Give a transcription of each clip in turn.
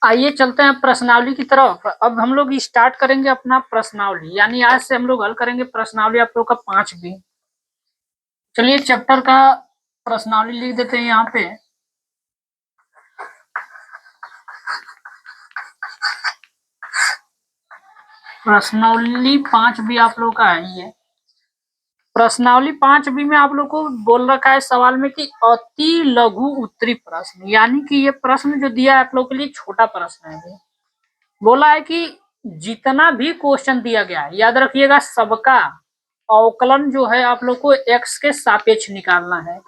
आइए चलते हैं प्रश्नावली की तरफ। अब हम लोग स्टार्ट करेंगे अपना प्रश्नावली, यानी आज से हम लोग हल करेंगे प्रश्नावली आप लोग का 5 भी। चलिए चैप्टर का प्रश्नावली लिख देते हैं यहाँ पे। प्रश्नावली 5 भी आप लोग का है ये। प्रश्नावली 5 भी में आप लोग को बोल रखा है सवाल में कि अति लघु उत्तरी प्रश्न, यानी कि ये प्रश्न जो दिया है आप लोग के लिए छोटा प्रश्न है। ये बोला है कि जितना भी क्वेश्चन दिया गया है याद रखिएगा सबका अवकलन जो है आप लोग को एक्स के सापेक्ष निकालना है।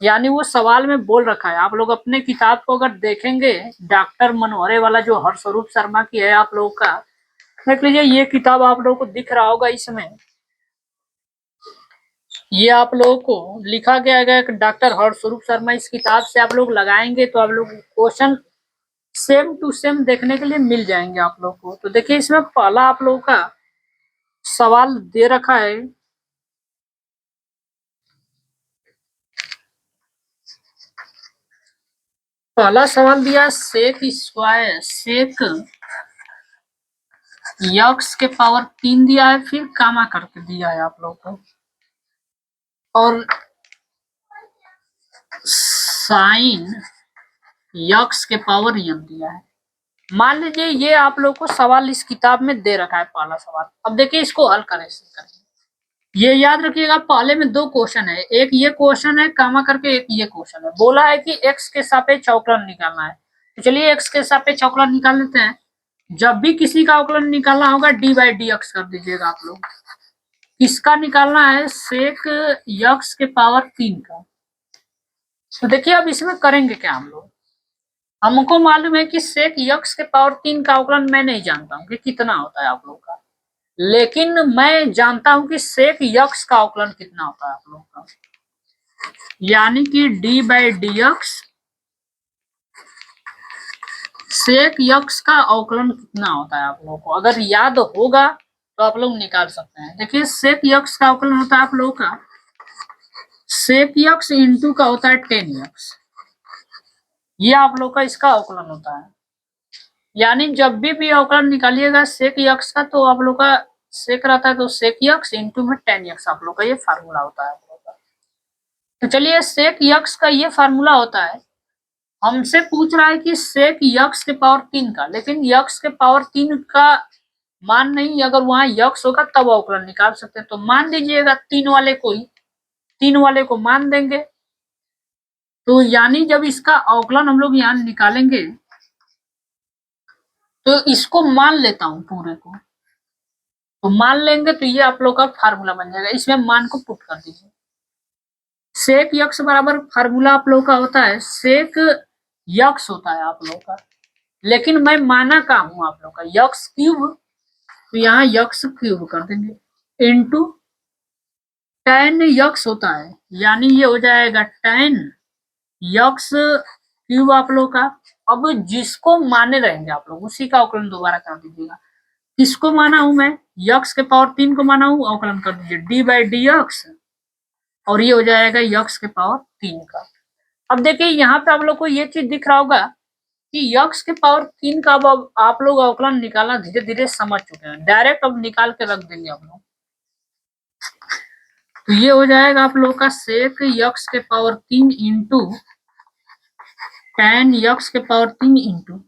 यानी वो सवाल में बोल रखा है, आप लोग अपने किताब को अगर देखेंगे डॉक्टर मनोहरे वाला जो हर्षरूप शर्मा की है आप लोग का, देख लीजिए ये किताब आप लोग को दिख रहा होगा। इसमें ये आप लोगों को लिखा गया है डॉक्टर हर्षरूप शर्मा। इस किताब से आप लोग लगाएंगे तो आप लोग क्वेश्चन सेम टू सेम देखने के लिए मिल जाएंगे आप लोग को। तो देखिए इसमें पहला आप लोगों का सवाल दे रखा है। पहला सवाल दिया सेक स्क्वायर, सेक यक्स के पावर 3 दिया है, फिर कामा करके दिया है आप लोग को, और साइन यक्स के पावर यन दिया है। मान लीजिए ये आप लोग को सवाल इस किताब में दे रखा है पहला सवाल। अब देखिए इसको हल करें। ये याद रखिएगा पहले में 2 क्वेश्चन है, एक ये क्वेश्चन है कामा करके, एक ये क्वेश्चन है। बोला है कि एक्स के सापेक्ष अवकलन निकालना है, तो चलिए एक्स के सापेक्ष अवकलन निकाल लेते हैं। जब भी किसी का अवकलन निकालना होगा डी बाई डी एक्स कर दीजिएगा आप लोग। किसका निकालना है? सेक यक्स के पावर 3 का। तो देखिए अब इसमें करेंगे क्या हम लोग। हमको मालूम है कि सेक यक्स के पावर 3 का अवकलन मैं नहीं जानता हूँ कि कितना होता है आप लोग का, लेकिन मैं जानता हूं कि सेक यक्स का अवकलन कितना होता है आप लोग का, यानी कि d by d x sec x का अवकलन कितना होता है आप लोगों को अगर याद होगा तो आप लोग निकाल सकते हैं। देखिए सेक यक्स का अवकलन होता है आप लोगों का सेक यक्स इंटू का होता है 10 यक्स। ये आप लोग का इसका अवकलन होता है। यानी जब भी अवकलन निकालिएगा सेक यक्स का तो आप लोग का सेक रहता है तो सेक यक्स इंटू में 10 यक्स आप लोग का ये फार्मूला होता है। तो चलिए सेक यक्स का ये फार्मूला होता है। हमसे पूछ रहा है कि सेक यक्स के पावर 3 का, लेकिन यक्स के पावर 3 का मान नहीं, अगर वहां यक्स होगा तब अवकलन निकाल सकते हैं। तो मान दीजिएगा 3 वाले को ही, 3 वाले को मान देंगे। तो यानी जब इसका अवकलन हम लोग यहाँ निकालेंगे तो इसको मान लेता हूं पूरे को, तो मान लेंगे तो ये आप लोग का फार्मूला बन जाएगा। इसमें मान को पुट कर दीजिए। सेक यक्स बराबर फार्मूला आप लोग का होता है सेक यक्स होता है आप लोग का, लेकिन मैं माना का हूं आप लोग का यक्स क्यूब, तो यहाँ यक्स क्यूब कर देंगे इंटू टेन यक्स होता है, यानी ये हो जाएगा 10 यक्स क्यूब आप लोग का। अब जिसको माने रहेंगे आप लोग उसी का अवकलन दोबारा कर दीजिएगा। किसको माना हूं मैं? यक्स के पावर 3 को माना हूं, अवकलन कर दीजिए डी बाई डी एक्स, और ये हो जाएगा यक्स के पावर 3 का। अब देखिए यहाँ पे आप लोग को ये चीज दिख रहा होगा कि यक्स के पावर 3 का अब आप लोग अवकलन निकालना धीरे धीरे समझ चुके हैं, डायरेक्ट अब निकाल के रख देंगे हम लोग। तो ये हो जाएगा आप लोग का सेक यक्स के पावर 3 इंटू टेन यक्स के पावर 3 इंटू,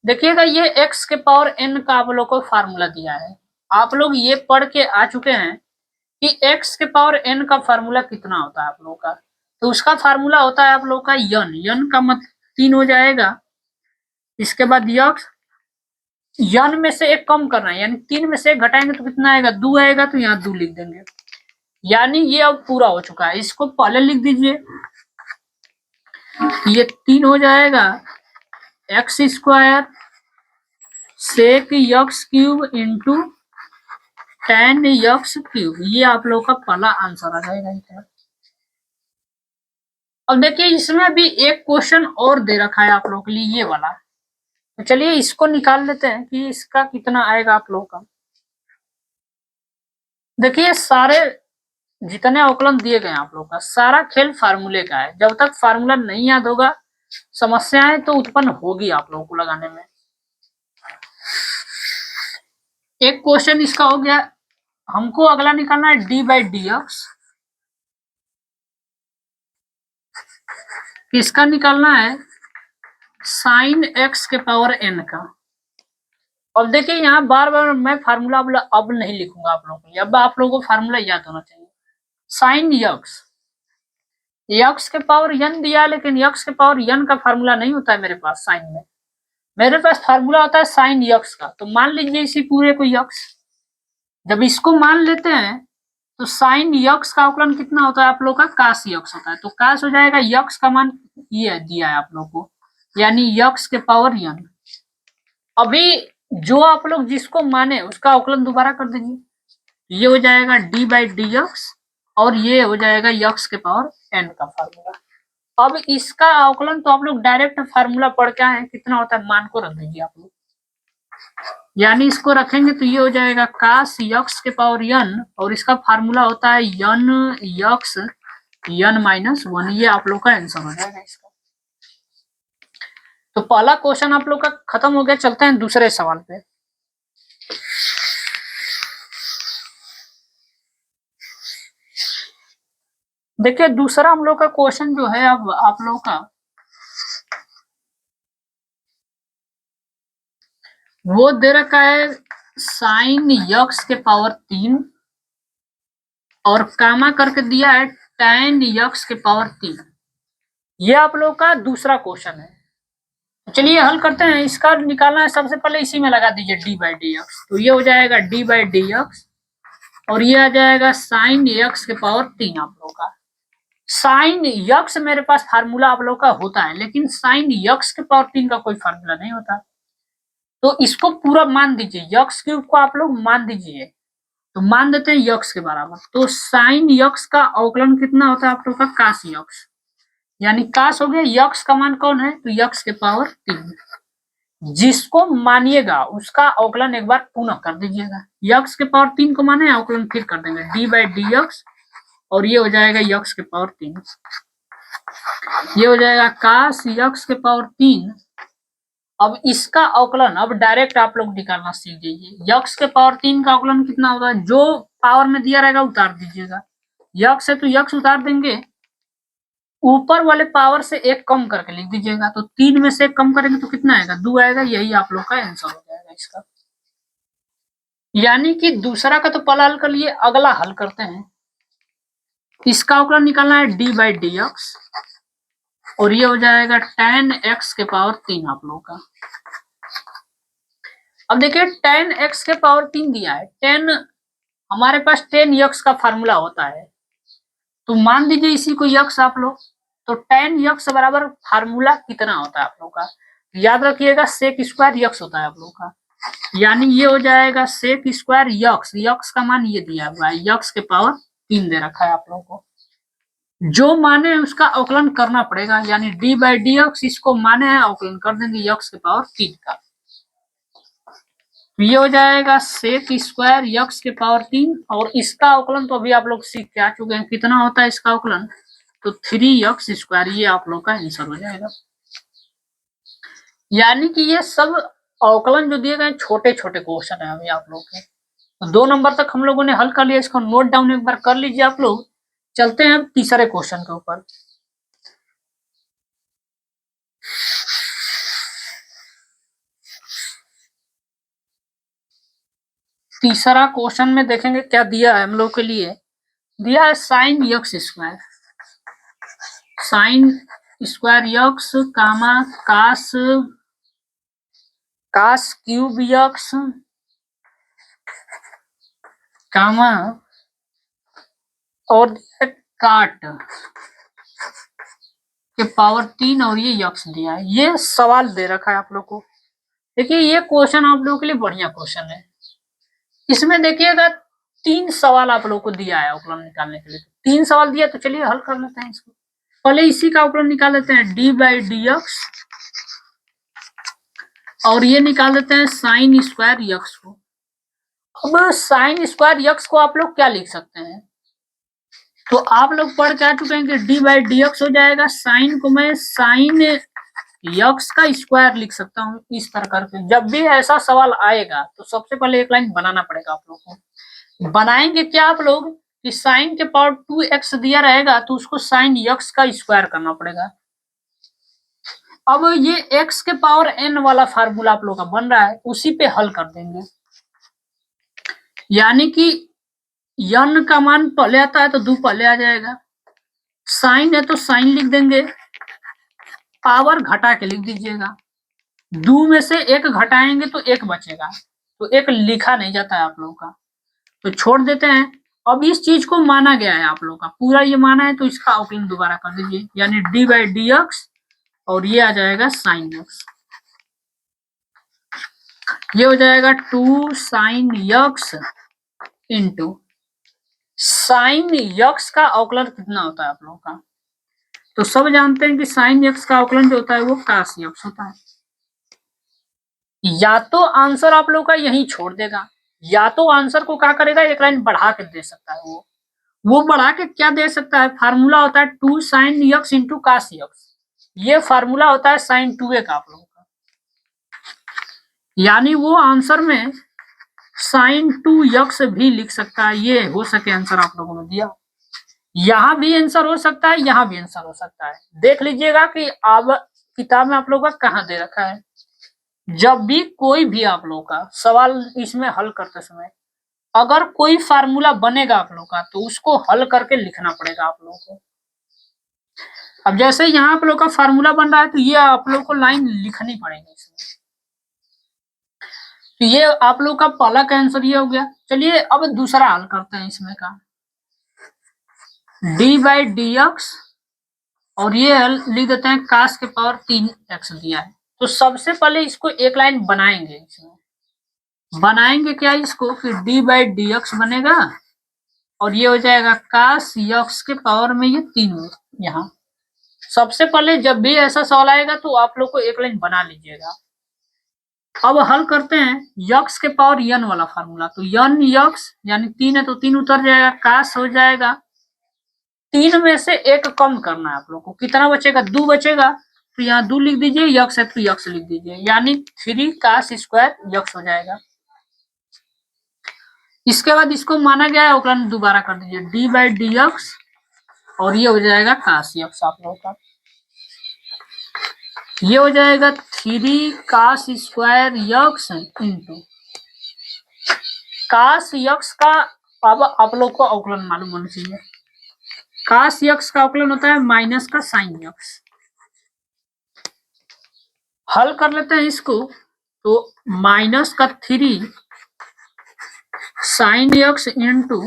देखिएगा ये एक्स के पावर n का आप लोग को फार्मूला दिया है। आप लोग ये पढ़ के आ चुके हैं कि एक्स के पावर n का फार्मूला कितना होता है आप लोग का, तो उसका फार्मूला होता है आप लोग का यन का मतलब 3 हो जाएगा। इसके बाद यक्स यन में से एक कम करना है, यानी 3 में से एक घटाएंगे तो कितना आएगा? 2 आएगा, तो यहाँ 2 लिख देंगे। यानी ये अब पूरा हो चुका है। इसको पहले लिख दीजिए, ये 3 हो जाएगा x square sec x cube into tan x cube, ये आप लोग का पहला आंसर आ जाएगा। अब देखिए इसमें भी एक क्वेश्चन और दे रखा है आप लोग के लिए, ये वाला। तो चलिए इसको निकाल लेते हैं कि इसका कितना आएगा आप लोग का। देखिए सारे जितने अवकलन दिए गए आप लोग का सारा खेल फार्मूले का है। जब तक फार्मूला नहीं याद होगा समस्याएं तो उत्पन्न होगी आप लोगों को लगाने में। एक क्वेश्चन इसका हो गया। हमको अगला निकालना है डी बाई डी एक्स। इसका निकालना है साइन एक्स के पावर एन का। अब देखिए यहाँ बार बार मैं फार्मूला अब नहीं लिखूंगा आप लोगों के लिए, अब आप लोगों को फार्मूला याद होना चाहिए। साइन यक्स, यक्स के पावर यन दिया, लेकिन यक्स के पावर यन का फार्मूला नहीं होता है मेरे पास साइन में। मेरे पास फार्मूला होता है साइन यक्स का। तो मान लीजिए इसी पूरे को यक्स, जब इसको मान लेते हैं तो साइन यक्स का अवकलन कितना होता है आप लोग का, कास यक्स होता है। तो कास हो जाएगा यक्स का मान ये दिया है आप लोग को, यानी यक्स के पावर यन। अभी जो आप लोग जिसको माने उसका अवकलन दोबारा कर दीजिए। ये हो जाएगा डी बाई डी एक्स और ये हो जाएगा यक्स के पावर एन का फार्मूला। अब इसका अवकलन तो आप लोग डायरेक्ट फार्मूला पढ़ के आए, कितना होता है मान को रख दीजिए आप लोग, यानी इसको रखेंगे तो ये हो जाएगा कास यक्स के पावर यन और इसका फार्मूला होता है यन यक्स यन माइनस वन। ये आप लोग का आंसर हो जाएगा इसका। तो पहला क्वेश्चन आप लोग का खत्म हो गया। चलते हैं दूसरे सवाल पे। देखिए दूसरा हम लोग का क्वेश्चन जो है, अब आप लोग का वो दे रखा है साइन यक्स के पावर 3 और कामा करके दिया है tan यक्स के पावर 3। ये आप लोग का दूसरा क्वेश्चन है। तो चलिए हल करते हैं। इसका निकालना है, सबसे पहले इसी में लगा दीजिए डी बाई डी एक्स। तो ये हो जाएगा डी बाई डी एक्स और ये आ जाएगा साइन यक्स के पावर 3 आप लोग का। साइन यक्स मेरे पास फार्मूला आप लोग का होता है, लेकिन साइन यक्स के पावर 3 का कोई फार्मूला नहीं होता। तो इसको पूरा मान दीजिए, यक्स क्यूब को आप लोग मान दीजिए। तो मान देते हैं यक्स के बराबर। तो साइन यक्स का अवकलन कितना होता है आप लोग का, कास यक्स, यानी कास हो गया। यक्स का मान कौन है, तो यक्स के पावर 3। जिसको मानिएगा उसका अवकलन एक बार पुनः कर दीजिएगा। यक्स के पावर 3 को माने, अवकलन फिर कर देंगे डी बाई डी एक्स और ये हो जाएगा यक्स के पावर 3। ये हो जाएगा कास यक्स के पावर 3। अब इसका अवकलन अब डायरेक्ट आप लोग निकालना सीख जाइए। यक्स के पावर 3 का अवकलन कितना होगा, जो पावर में दिया रहेगा उतार दीजिएगा। यक्स है तो यक्स उतार देंगे, ऊपर वाले पावर से एक कम करके लिख दीजिएगा। तो 3 में से एक कम करेंगे तो कितना आएगा, 2 आएगा। यही आप लोग का आंसर हो जाएगा इसका। यानी कि दूसरा का तो पहला हल कर लिए, अगला हल करते हैं। इसका अवकलन निकालना है डी बाई डी एक्स और ये हो जाएगा tan x के पावर 3 आप लोगों का। अब देखिए tan x के पावर 3 दिया है। tan हमारे पास tan x का फार्मूला होता है, तो मान दीजिए इसी को x आप लोग। तो tan x बराबर फार्मूला कितना होता है आप लोग का, याद रखिएगा सेक स्क्वायर x होता है आप लोग का। यानी ये हो जाएगा सेक स्क्वायर x का मान ये दिया हुआ है, x के पावर 3 दे रखा है आप लोगों को। जो माने उसका अवकलन करना पड़ेगा, यानी डी बाई डी एक्स इसको माने हैं, अवकलन कर देंगे यक्स के पावर 3 का। ये हो जाएगा सेक स्क्वायर यक्स के पावर 3 और इसका अवकलन तो अभी आप लोग सीख के आ चुके हैं, कितना होता है इसका अवकलन, तो 3x स्क्वायर। ये आप लोग का आंसर हो जाएगा। यानी कि ये सब अवकलन जो दिए गए छोटे छोटे क्वेश्चन है अभी आप लोग के। तो 2 नंबर तक हम लोगों ने हल कर लिया, इसको नोट डाउन एक बार कर लीजिए आप लोग। चलते हैं अब तीसरे क्वेश्चन के ऊपर। तीसरा क्वेश्चन में देखेंगे क्या दिया है हम लोग के लिए। दिया है sine x square, sine square x comma cos cos cube x comma और काट के पावर 3 और ये यक्स दिया है। ये सवाल दे रखा है आप लोग को। देखिए ये क्वेश्चन आप लोगों के लिए बढ़िया क्वेश्चन है। इसमें देखिएगा 3 सवाल आप लोग को दिया है अवकलन निकालने के लिए। 3 सवाल दिया, तो चलिए हल कर लेते हैं इसको। पहले इसी का अवकलन निकाल लेते हैं डी बाई डी एक्स और ये निकाल देते हैं साइन स्क्वायर यक्स को। अब साइन स्क्वायर यक्स को आप लोग क्या लिख सकते हैं, तो आप लोग पढ़ के आ चुके हैं कि डी बाई डी एक्स हो जाएगा। साइन को मैं साइन यक्स का स्क्वायर लिख सकता हूँ इस तरह करके। जब भी ऐसा सवाल आएगा तो सबसे पहले एक लाइन बनाना पड़ेगा आप लोग को। बनाएंगे क्या आप लोग कि साइन के पावर 2x दिया रहेगा तो उसको साइन यक्स का स्क्वायर करना पड़ेगा। अब ये x के पावर n वाला फार्मूला आप लोग का बन रहा है, उसी पे हल कर देंगे। यानी कि n का मान पहले आता है तो 2 पहले आ जाएगा, साइन है तो साइन लिख देंगे, पावर घटा के लिख दीजिएगा। 2 में से 1 घटाएंगे तो 1 बचेगा, तो 1 लिखा नहीं जाता है आप लोगों का, तो छोड़ देते हैं। अब इस चीज को माना गया है आप लोगों का, पूरा ये माना है तो इसका अवकलन दोबारा कर दीजिए, यानी डी बाई डी एक्स और ये आ जाएगा साइन एक्स। ये हो जाएगा 2 sine x into sine x का अवकलन कितना होता है आप लोगों का, तो सब जानते हैं कि साइन यक्स का अवकलन जो होता है वो कास यक्स होता है। या तो आंसर आप लोग का यही छोड़ देगा, या तो आंसर को क्या करेगा एक लाइन बढ़ा के दे सकता है। वो बढ़ा के क्या दे सकता है, फार्मूला होता है 2 sine x into cos x, ये फार्मूला होता है साइन 2a का आप लोगों का। यानी वो आंसर में साइन 2 यक्स भी लिख सकता है, ये हो सके आंसर आप लोगों ने दिया। यहाँ भी आंसर हो सकता है, यहाँ भी आंसर हो सकता है, देख लीजिएगा कि अब किताब में आप लोगों का कहाँ दे रखा है। जब भी कोई भी आप लोगों का सवाल इसमें हल करते समय अगर कोई फार्मूला बनेगा आप लोग का तो उसको हल करके लिखना पड़ेगा आप लोगों को। अब जैसे यहाँ आप लोग का फार्मूला बन रहा है तो ये आप लोग को लाइन लिखनी पड़ेगी इसमें। तो ये आप लोग का पहला का आंसर ये हो गया। चलिए अब दूसरा हल करते हैं इसमें का, डी बाई डी एक्स और ये लिख देते हैं कास के पावर 3x दिया है। तो सबसे पहले इसको एक लाइन बनाएंगे, इसमें बनाएंगे क्या इसको कि डी बाई डी एक्स बनेगा और ये हो जाएगा कास यक्स के पावर में ये 3 यहाँ। सबसे पहले जब भी ऐसा सवाल आएगा तो आप लोग को एक लाइन बना लीजिएगा। अब हल करते हैं यक्स के पावर n वाला फार्मूला, तो n यक्स यानी 3 है तो 3 उतर जाएगा, कास हो जाएगा। 3 में से 1 कम करना है आप लोग को, कितना बचेगा 2 बचेगा, तो यहाँ 2 लिख दीजिए, यक्स है तो यक्स लिख दीजिए, यानी 3 कास स्क्वायर यक्स हो जाएगा। इसके बाद इसको माना गया है अवकलन दोबारा कर दीजिए, डी बाई डी एक्स और ये हो जाएगा कास यक्स आप लोगों का। ये हो जाएगा 3 cos square x into cos x का। अब आप लोग को अवकलन मालूम होना चाहिए, कास यक्स का अवकलन होता है माइनस का साइन यक्स। हल कर लेते हैं इसको, तो माइनस का 3 sine x into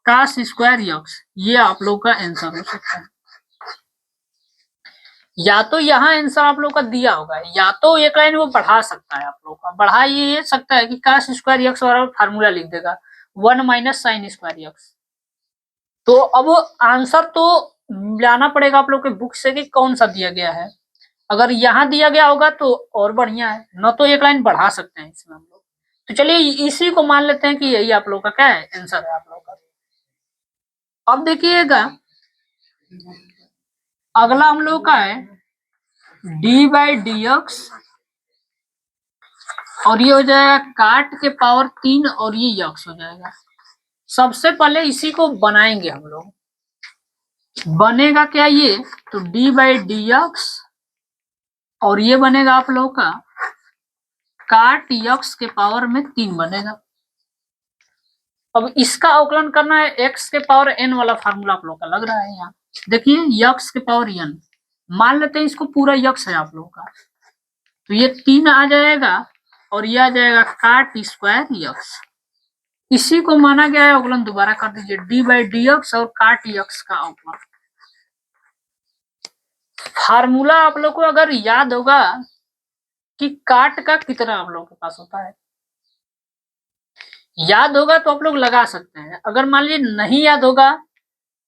cos square x, ये आप लोग का आंसर हो सकता है। या तो यहाँ आंसर आप लोग का दिया होगा, या तो एक लाइन वो बढ़ा सकता है आप लोग का, बढ़ा ये सकता है कि कास स्क्वायर यक्स बराबर फार्मूला लिख देगा 1 माइनस साइन स्क्वायर यक्स। तो अब आंसर तो लाना पड़ेगा आप लोग के बुक से कि कौन सा दिया गया है। अगर यहाँ दिया गया होगा तो और बढ़िया है, न तो एक लाइन बढ़ा सकते हैं इसमें हम लोग। तो चलिए इसी को मान लेते हैं कि यही आप लोग का क्या है आंसर है आप लोग का। अब देखिएगा अगला हम लोग का है डी बाई डी एक्स और ये हो जाएगा काट के पावर 3 और ये यक्स हो जाएगा। सबसे पहले इसी को बनाएंगे हम लोग, बनेगा क्या ये, तो डी बाई डी एक्स और ये बनेगा आप लोग का काट यक्स के पावर में 3 बनेगा। अब इसका अवकलन करना है एक्स के पावर n वाला फार्मूला आप लोग का लग रहा है यहाँ, देखिए यक्स के पावर n मान लेते हैं, इसको पूरा यक्स है आप लोग का, तो ये 3 आ जाएगा और ये आ जाएगा काट स्क्वायर यक्स। इसी को माना गया है अवकलन दोबारा कर दीजिए, डी बाई डी एक्स और काट यक्स का अवकलन। फार्मूला आप लोग को अगर याद होगा कि काट का कितना आप लोग के पास होता है, याद होगा तो आप लोग लगा सकते हैं, अगर मान लीजिए नहीं याद होगा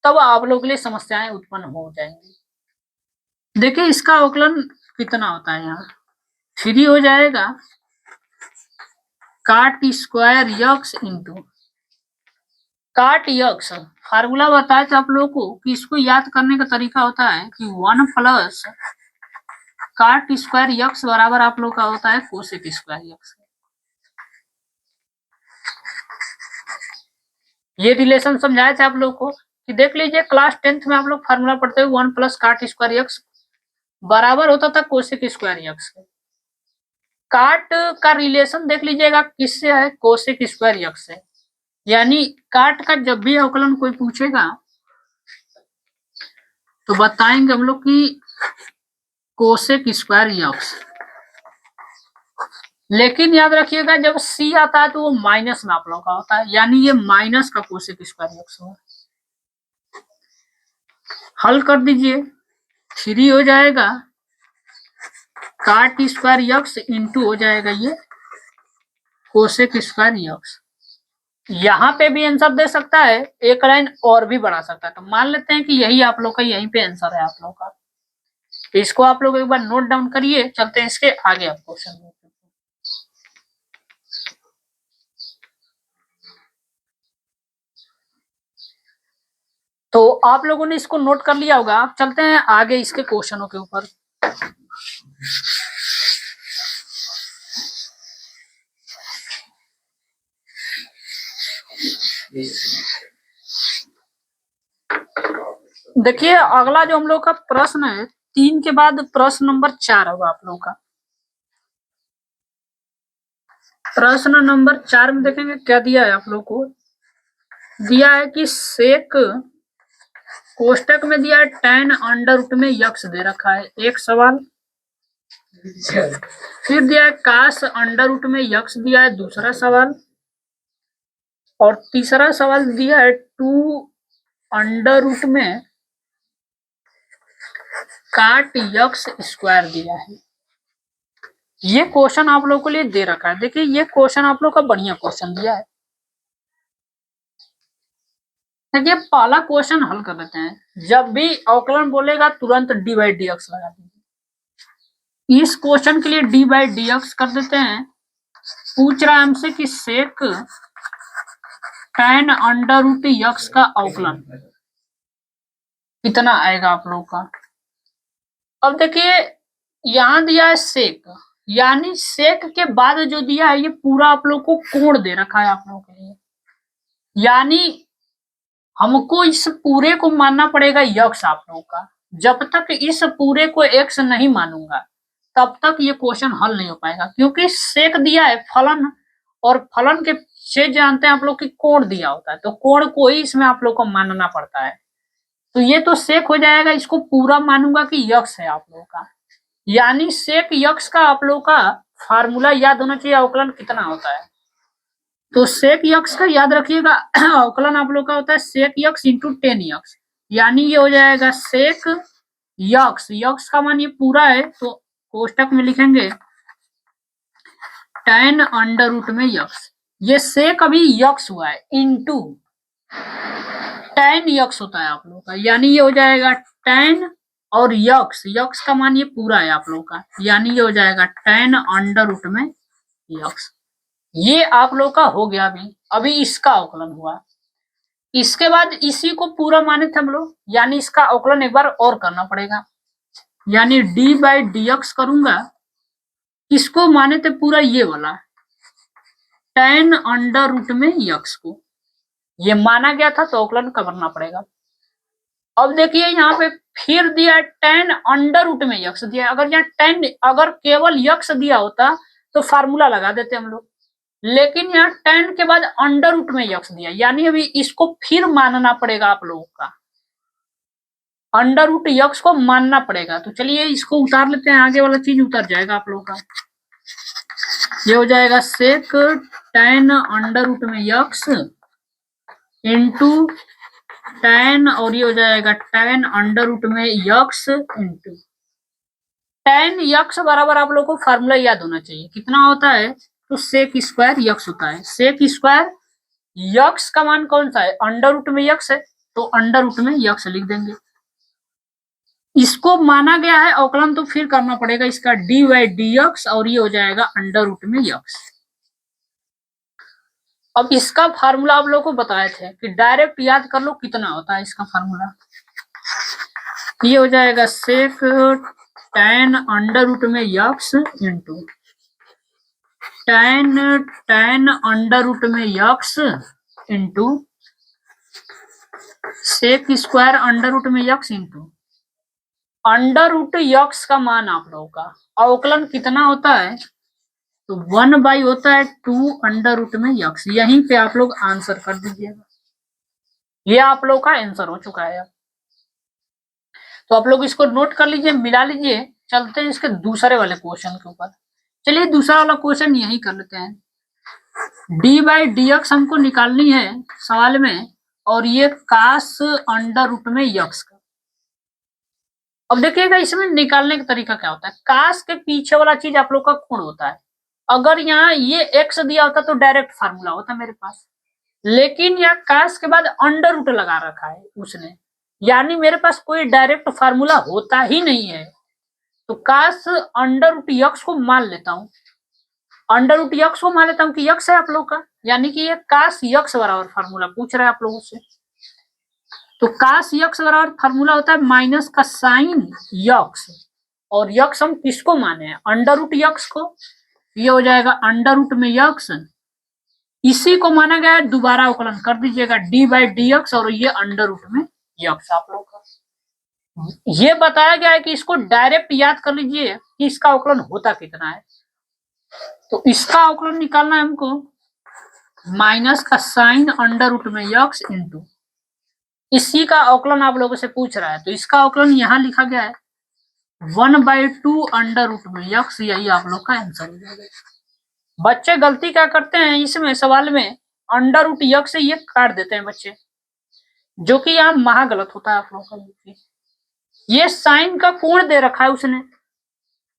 तब आप लोग के लिए समस्याएं उत्पन्न हो जाएंगी। देखिए इसका अवकलन कितना होता है, यहाँ 3 हो जाएगा काट स्क्वायर यक्स इंटू काट यक्स। फार्मूला बताया था आप लोगों को कि इसको याद करने का तरीका होता है कि 1 प्लस काट स्क्वायर यक्स बराबर आप लोग का होता है कोसेक स्क्वायर यक्स। ये रिलेशन समझाए थे आप लोग को कि देख लीजिए क्लास 10th में आप लोग फार्मूला पढ़ते हुए 1 प्लस काट स्क्वायर यक्स बराबर होता था कोसेक स्क्वायर यक्स। काट का रिलेशन देख लीजिएगा किससे है, कोसेक स्क्वायर यक्स से। यानी काट का जब भी अवकलन कोई पूछेगा तो बताएंगे हम लोग कि कोसेक स्क्वायर यक्स। लेकिन याद रखिएगा जब सी आता है तो वो माइनस में आप लोग का होता है, यानी ये माइनस का कोसेक स्क्वायर यक्स होगा। हल कर दीजिए, 3 हो जाएगा काट स्क्वायर यक्स इंटू हो जाएगा ये कोसेक स्क्वायर यक्स। यहाँ पे भी आंसर दे सकता है, एक लाइन और भी बढ़ा सकता है। तो मान लेते हैं कि यही आप लोग का यहीं पे आंसर है आप लोग का। इसको आप लोग एक बार नोट डाउन करिए, चलते हैं इसके आगे आप क्वेश्चन। तो आप लोगों ने इसको नोट कर लिया होगा, आप चलते हैं आगे इसके क्वेश्चनों के ऊपर। देखिए अगला जो हम लोग का प्रश्न है 3 के बाद प्रश्न नंबर 4 होगा आप लोग का। प्रश्न नंबर 4 में देखेंगे क्या दिया है आप लोग को। दिया है कि सेक कोष्टक में दिया है tan अंडर रूट में यक्स दे रखा है, एक सवाल। फिर दिया है काश अंडर रूट में यक्स दिया है, दूसरा सवाल। और तीसरा सवाल दिया है 2 अंडर रूट में काट यक्स स्क्वायर दिया है। ये क्वेश्चन आप लोग के लिए दे रखा है। देखिए ये क्वेश्चन आप लोग का बढ़िया क्वेश्चन दिया है। देखिए पहला क्वेश्चन हल कर देते हैं। जब भी अवकलन बोलेगा तुरंत डी बाई डी एक्स लगा दीजिए। इस क्वेश्चन के लिए डी बाई डी एक्स कर देते हैं। पूछ रहा है हमसे कि सेक tan अंडर रूट यक्स का अवकलन कितना आएगा आप लोग का। अब देखिए यहां दिया है सेक, यानी सेक के बाद जो दिया है ये पूरा आप लोग को कोण दे रखा है आप लोगों के लिए। यानी हमको इस पूरे को मानना पड़ेगा यक्स आप लोगों का। जब तक इस पूरे को एक्स नहीं मानूंगा तब तक ये क्वेश्चन हल नहीं हो पाएगा, क्योंकि सेक दिया है फलन, और फलन के से जानते हैं आप लोग कि कोण दिया होता है, तो कोण को ही इसमें आप लोग को मानना पड़ता है। तो ये तो सेक हो जाएगा, इसको पूरा मानूंगा कि यक्स है आप लोगों का। यानी सेक यक्स का आप लोग का फार्मूला याद होना चाहिए, अवकलन कितना होता है। तो सेक यक्स का याद रखिएगा अवकलन आप लोग का होता है सेक यक्स इंटू 10 यक्स। यानी ये हो जाएगा सेक यक्स, यक्स का मान ये पूरा है तो कोष्टक में लिखेंगे tan अंडर रूट में यक्स। ये सेक अभी यक्स हुआ है इंटू tan यक्स होता है आप लोग का, यानी ये हो जाएगा tan और यक्स, यक्स का मान ये पूरा है आप लोग का, यानी ये हो जाएगा tan अंडर रूट में यक्स। ये आप लोग का हो गया। अभी इसका अवकलन हुआ। इसके बाद इसी को पूरा माने थे हम लोग, यानी इसका अवकलन एक बार और करना पड़ेगा। यानी डी बाई डी एक्स करूंगा, इसको माने थे पूरा ये वाला tan अंडर रूट में यक्स को, ये माना गया था तो अवकलन करना पड़ेगा। अब देखिए यहाँ पे फिर दिया tan अंडर रूट में यक्स दिया। अगर यहाँ tan अगर केवल यक्स दिया होता तो फार्मूला लगा देते हम लोग, लेकिन यहाँ tan के बाद अंडर रूट में यक्स दिया, यानी अभी इसको फिर मानना पड़ेगा आप लोगों का, अंडर रूट यक्स को मानना पड़ेगा। तो चलिए इसको उतार लेते हैं, आगे वाला चीज उतर जाएगा आप लोगों का। ये हो जाएगा सेक tan अंडर रूट में यक्स इंटू tan, और ये हो जाएगा tan अंडर रूट में यक्स इंटू tan यक्स बराबर आप लोग को फार्मूला याद होना चाहिए, कितना होता है तो सेक स्क्वायर यक्स होता है। सेक स्क्वायर यक्स का मान कौन सा है, अंडर रूट में यक्स है, तो अंडर रूट में यक्स लिख देंगे। इसको माना गया है अवकलन, तो फिर करना पड़ेगा इसका डी बाई डी एक्स, और ये हो जाएगा अंडर रूट में यक्स। अब इसका फार्मूला आप लोग को बताए थे कि डायरेक्ट याद कर लो कितना होता है इसका फार्मूला। ये हो जाएगा सेक tan अंडर रूट में x into tan under root में x into sec square under root में x into under root x का मान आप लोगों का अवकलन कितना होता है, तो 1 होता है 2 अंडर रूट में यक्स। यहीं पे आप लोग आंसर कर दीजिएगा, ये आप लोग का आंसर हो चुका है। तो आप लोग इसको नोट कर लीजिए, मिला लीजिए। चलते हैं इसके दूसरे वाले क्वेश्चन के ऊपर। चलिए दूसरा वाला क्वेश्चन यही कर लेते हैं। डी बाई डी एक्स हमको निकालनी है सवाल में, और ये कास अंडर रूट में यक्स का। अब देखिएगा इसमें निकालने का तरीका क्या होता है। कास के पीछे वाला चीज आप लोग का कोण होता है। अगर यहाँ ये एक्स दिया होता तो डायरेक्ट फार्मूला होता मेरे पास, लेकिन यहाँ कास के बाद अंडर रूट लगा रखा है उसने, यानी मेरे पास कोई डायरेक्ट फार्मूला होता ही नहीं है। तो कास अंडर रूट यक्स को मान लेता हूँ, अंडर रूट यक्स को मान लेता हूँ कि यक्स है आप लोग का, यानी कि ये कास यक्स बराबर फार्मूला पूछ रहा है आप लोगों से। तो कास यक्स बराबर फार्मूला होता है माइनस का साइन यक्स, और यक्स हम किसको माने हैं, अंडर रूट यक्स को। ये हो जाएगा अंडर रूट में यक्स, इसी को माना गया है। दोबारा अवकलन कर दीजिएगा डी बाई डी एक्स, और ये अंडर रूट में यक्स आप लोग का। ये बताया गया है कि इसको डायरेक्ट याद कर लीजिए कि इसका अवकलन होता कितना है। तो इसका अवकलन निकालना है हमको, माइनस का साइन अंडर रूट में यक्स इंटू, इसी का अवकलन आप लोगों से पूछ रहा है। तो इसका अवकलन यहाँ लिखा गया है 1/2 अंडर रूट में यक्स। यही आप लोग का आंसर हो जाएगा। बच्चे गलती क्या करते हैं इसमें सवाल में, अंडर रूट यक्स से ये काट देते हैं बच्चे, जो कि यहाँ महा गलत होता है आप लोग का। ये साइन का कोण दे रखा है उसने,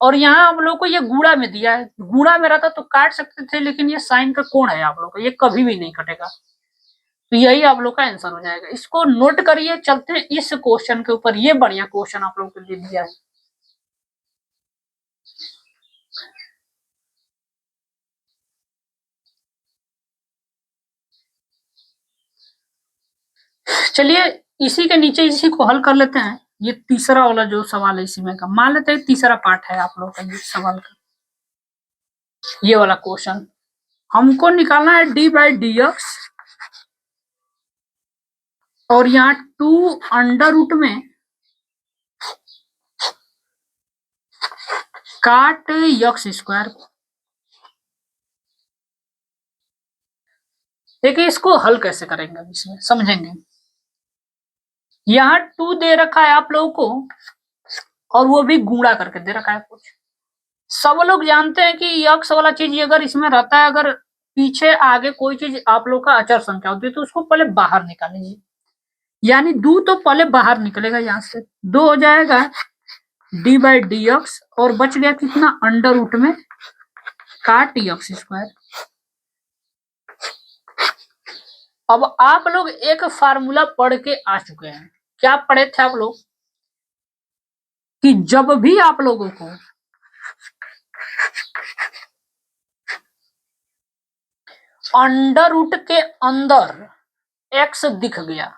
और यहाँ हम लोग को ये गुणा में दिया है। गुणा में रहता तो काट सकते थे, लेकिन ये साइन का कोण है आप लोग का, ये कभी भी नहीं कटेगा। तो यही आप लोग का आंसर हो जाएगा। इसको नोट करिए। चलते हैं इस क्वेश्चन के ऊपर। ये बढ़िया क्वेश्चन आप लोग के लिए दिया है। चलिए इसी के नीचे इसी को हल कर लेते हैं। ये तीसरा वाला जो सवाल है इसी में का, मान लेते हैं तीसरा पार्ट है आप लोग का ये सवाल का। ये वाला क्वेश्चन हमको निकालना है डी बाई डी एक्स, और यहाँ 2 अंडर रूट में काट यक्स स्क्वायर। देखिए इसको हल कैसे करेंगे, इसमें समझेंगे। यहाँ 2 दे रखा है आप लोगों को, और वो भी गुणा करके दे रखा है कुछ। सब लोग जानते हैं कि यक्स वाला चीज अगर इसमें रहता है, अगर पीछे आगे कोई चीज आप लोग का अचर संख्या होती है, तो उसको पहले बाहर निकालेंगे, यानी 2 तो पहले बाहर निकलेगा। यहाँ से 2 हो जाएगा डी बाई डी एक्स, और बच गया कितना, अंडर रूट में काट यक्स स्क्वायर। अब आप लोग एक फार्मूला पढ़ के आ चुके हैं। क्या पढ़े थे आप लोग, कि जब भी आप लोगों को अंडर रूट के अंदर एक्स दिख गया,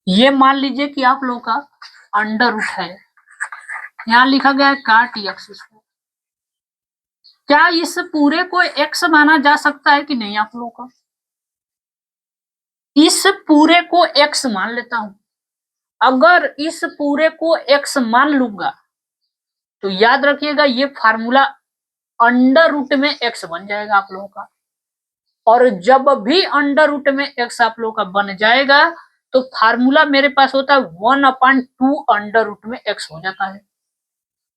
ये मान लीजिए कि आप लोग का अंडर रूट है, यहां लिखा गया है काट एक्स स्क्वायर। क्या इस पूरे को एक्स माना जा सकता है कि नहीं आप लोगों का, इस पूरे को एक्स मान लेता हूं। अगर इस पूरे को एक्स मान लूंगा तो याद रखिएगा ये फार्मूला अंडर रूट में एक्स बन जाएगा आप लोगों का। और जब भी अंडर रूट में एक्स आप लोगों का बन जाएगा, तो फार्मूला मेरे पास होता है 1/2 अंडर रूट में एक्स हो जाता है।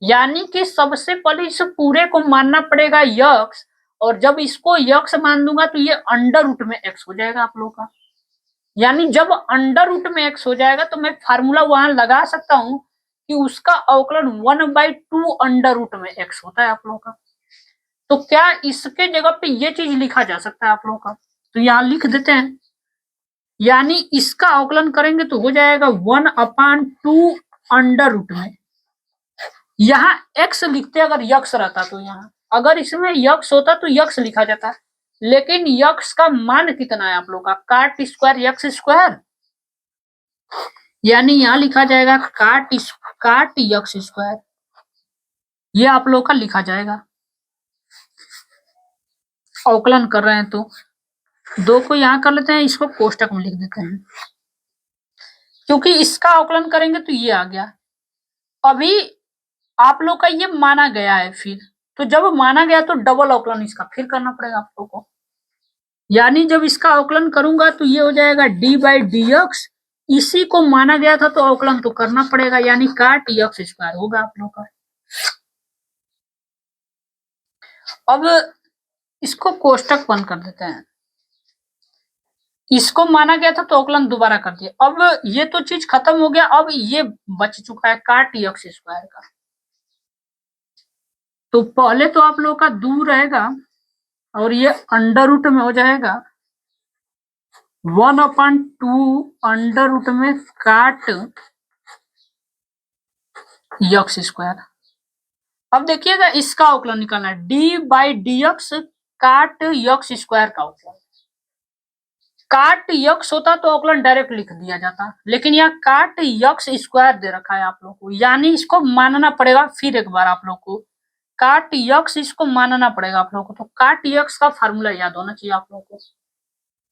यानी कि सबसे पहले इस पूरे को मानना पड़ेगा यक्स, और जब इसको यक्स मान दूंगा तो ये अंडर रूट में एक्स हो जाएगा आप लोगों का। यानी जब अंडर रूट में एक्स हो जाएगा तो मैं फार्मूला वहां लगा सकता हूं कि उसका अवकलन 1/2 अंडर रूट में एक्स होता है आप लोगों का। तो क्या इसके जगह पे ये चीज लिखा जा सकता है आप लोगों का, तो यहां लिख देते हैं। यानी इसका अवकलन करेंगे तो हो जाएगा 1/2 अंडर रूट में, यहाँ एक्स लिखते अगर यक्स रहता तो, यहाँ अगर इसमें यक्स होता तो यक्स लिखा जाता, लेकिन यक्स का मान कितना है आप लोग का, काट स्क्वायर यक्स स्क्वायर। यानी यहां लिखा जाएगा काट यक्स स्क्वायर। ये आप लोग का लिखा जाएगा। अवकलन कर रहे हैं तो 2 को यहाँ कर लेते हैं, इसको कोष्टक में लिख देते हैं, क्योंकि इसका अवकलन करेंगे तो ये आ गया। अभी आप लोग का ये माना गया है, फिर तो जब माना गया तो डबल अवकलन इसका फिर करना पड़ेगा आप लोग को। यानी जब इसका अवकलन करूंगा तो ये हो जाएगा डी बाई डी एक्स, इसी को माना गया था तो अवकलन तो करना पड़ेगा, यानी काट एक्स स्क्वायर होगा आप लोग का। अब इसको कोष्टक बंद कर देते हैं, इसको माना गया था तो अवकलन दोबारा कर दिया। अब ये तो चीज खत्म हो गया, अब ये बच चुका है काट एक्स स्क्वायर का। तो पहले तो आप लोग का दूर रहेगा और ये अंडर रूट में हो जाएगा 1/2 अंडर रूट में काट एक्स स्क्वायर। अब देखिएगा इसका अवकलन निकालना है, डी बाई डी एक्स काट एक्स स्क्वायर का अवकलन। काट यक्स होता तो अवकलन डायरेक्ट लिख दिया जाता, लेकिन यहाँ काट यक्स स्क्वायर दे रखा है आप लोग को, यानी इसको मानना पड़ेगा। फिर एक बार आप लोग को काट यक्स इसको मानना पड़ेगा आप लोग को। तो काट यक्स का फार्मूला याद होना चाहिए आप लोग को।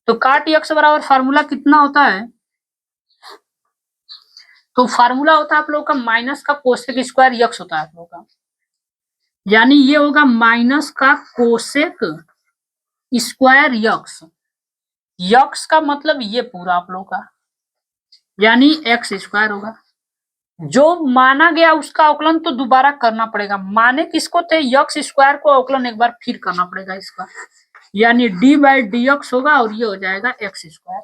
तो काट यक्स बराबर फार्मूला कितना होता है, तो फार्मूला होता है आप लोग का माइनस का कोसेक स्क्वायर यक्स होता है आप लोग का, यानी ये होगा माइनस का कोसेक स्क्वायर यक्स। यक्स का मतलब ये पूरा आप लोग का, यानी एक्स स्क्वायर होगा। जो माना गया उसका अवकलन तो दोबारा करना पड़ेगा। माने किसको थे, यक्स स्क्वायर को, अवकलन एक बार फिर करना पड़ेगा इसका, यानी डी बाई डी एक्स होगा और ये हो जाएगा एक्स स्क्वायर।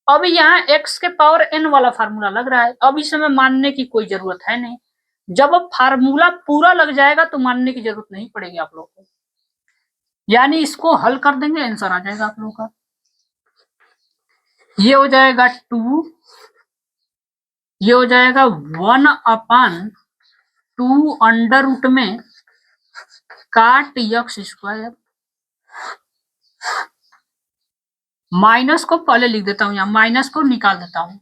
अब यहाँ एक्स के पावर एन वाला फार्मूला लग रहा है, अब इसमें मानने की कोई जरूरत है नहीं। जब फार्मूला पूरा लग जाएगा तो मानने की जरूरत नहीं पड़ेगी आप लोग को, यानी इसको हल कर देंगे आंसर आ जाएगा आप लोग का। ये हो जाएगा 2, ये हो जाएगा 1/2 अंडर रूट में काट एक्स स्क्वायर। माइनस को पहले लिख देता हूं, यहाँ माइनस को निकाल देता हूं,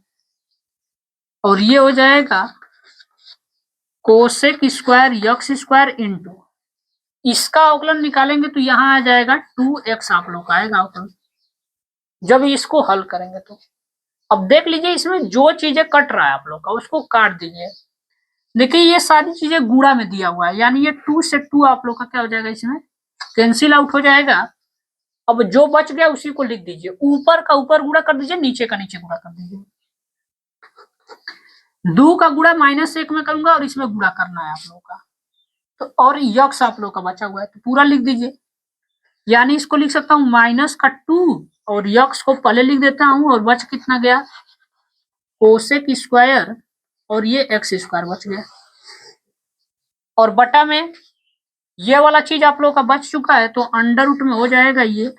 और ये हो जाएगा cosec square x square into, इसका अवकलन निकालेंगे तो यहाँ आ जाएगा 2x आप लोग का आएगा अवकलन, जब इसको हल करेंगे तो। अब देख लीजिए इसमें जो चीजें कट रहा है आप लोग का उसको काट दीजिए। देखिए ये सारी चीजें गुणा में दिया हुआ है, यानी ये 2 से 2 आप लोग का क्या हो जाएगा, इसमें कैंसिल आउट हो जाएगा। अब जो बच गया उसी को लिख दीजिए, ऊपर का ऊपर गुणा कर दीजिए, नीचे का नीचे गुणा कर दीजिए। 2 का गुणा -1 में करूंगा और इसमें गुणा करना है आप लोग का, तो और यक्स आप लोग का बचा हुआ है तो पूरा लिख दीजिए, यानी इसको लिख सकता हूँ -2 और यक्स को पहले लिख देता हूँ, और बच कितना गया कोसेक स्क्वायर, और ये एक्स स्क्वायर बच गया, और बटा में ये वाला चीज आप लोग का बच चुका है, तो अंडर रूट में हो जाएगा ये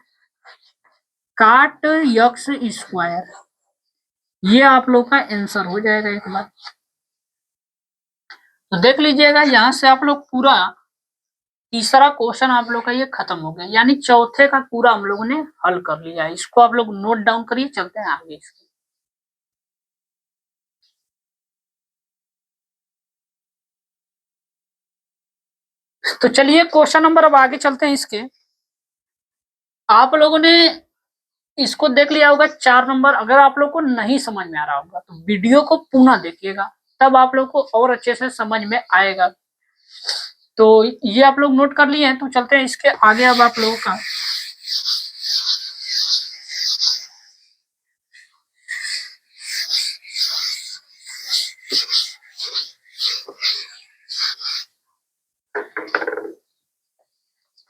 काट एक्स स्क्वायर। ये आप लोग का आंसर हो जाएगा एक बार। तो देख लीजिएगा यहाँ से आप लोग पूरा तीसरा क्वेश्चन आप लोग का ये खत्म हो गया, यानी चौथे का पूरा हम लोगों ने हल कर लिया। इसको आप लोग नोट डाउन करिए, चलते हैं आगे इसके। तो चलिए क्वेश्चन नंबर अब आगे चलते हैं इसके। आप लोगों ने इसको देख लिया होगा 4 नंबर। अगर आप लोग को नहीं समझ में आ रहा होगा तो वीडियो को पुनः देखिएगा, तब आप लोग को और अच्छे से समझ में आएगा। तो ये आप लोग नोट कर लिए हैं, तो चलते हैं इसके आगे। अब आप लोगों का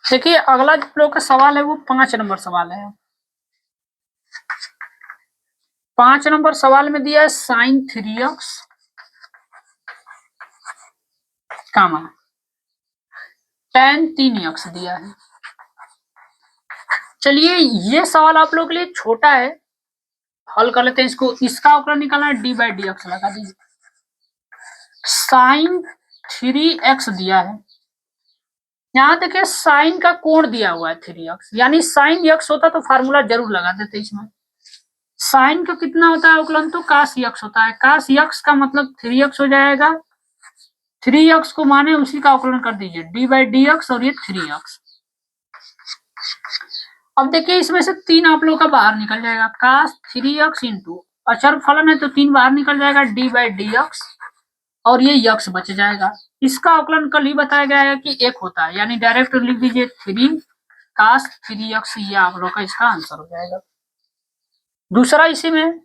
देखिए अगला जो लोग का सवाल है वो 5 नंबर सवाल है। 5 नंबर सवाल में दिया है sin 3x कामा tan 3x दिया है। चलिए ये सवाल आप लोग के लिए छोटा है, हल कर लेते हैं इसको। इसका अवकलन निकालना है, डी बाई डी एक्स लगा दीजिए। sin 3x दिया है, यहाँ देखिए साइन का कोण दिया हुआ है 3x, यानी साइन x होता तो फार्मूला जरूर लगा देते इसमें। साइन का कितना होता है अवकलन, तो cos x होता है। cos x का मतलब 3x हो जाएगा। 3x को माने उसी का अवकलन कर दीजिए, डी बाई डी एक्स और ये 3x। अब देखिए इसमें से 3 आप लोग का बाहर निकल जाएगा, cos 3x इंटू अचर फलन है तो 3 बाहर निकल जाएगा, डी बाई डी एक्स और ये यक्स बच जाएगा। इसका अवकलन कल ही बताया गया है कि 1 होता है, यानी डायरेक्ट लिख दीजिए 3 cos 3x, ये आप लोग का इसका आंसर हो जाएगा। दूसरा इसी में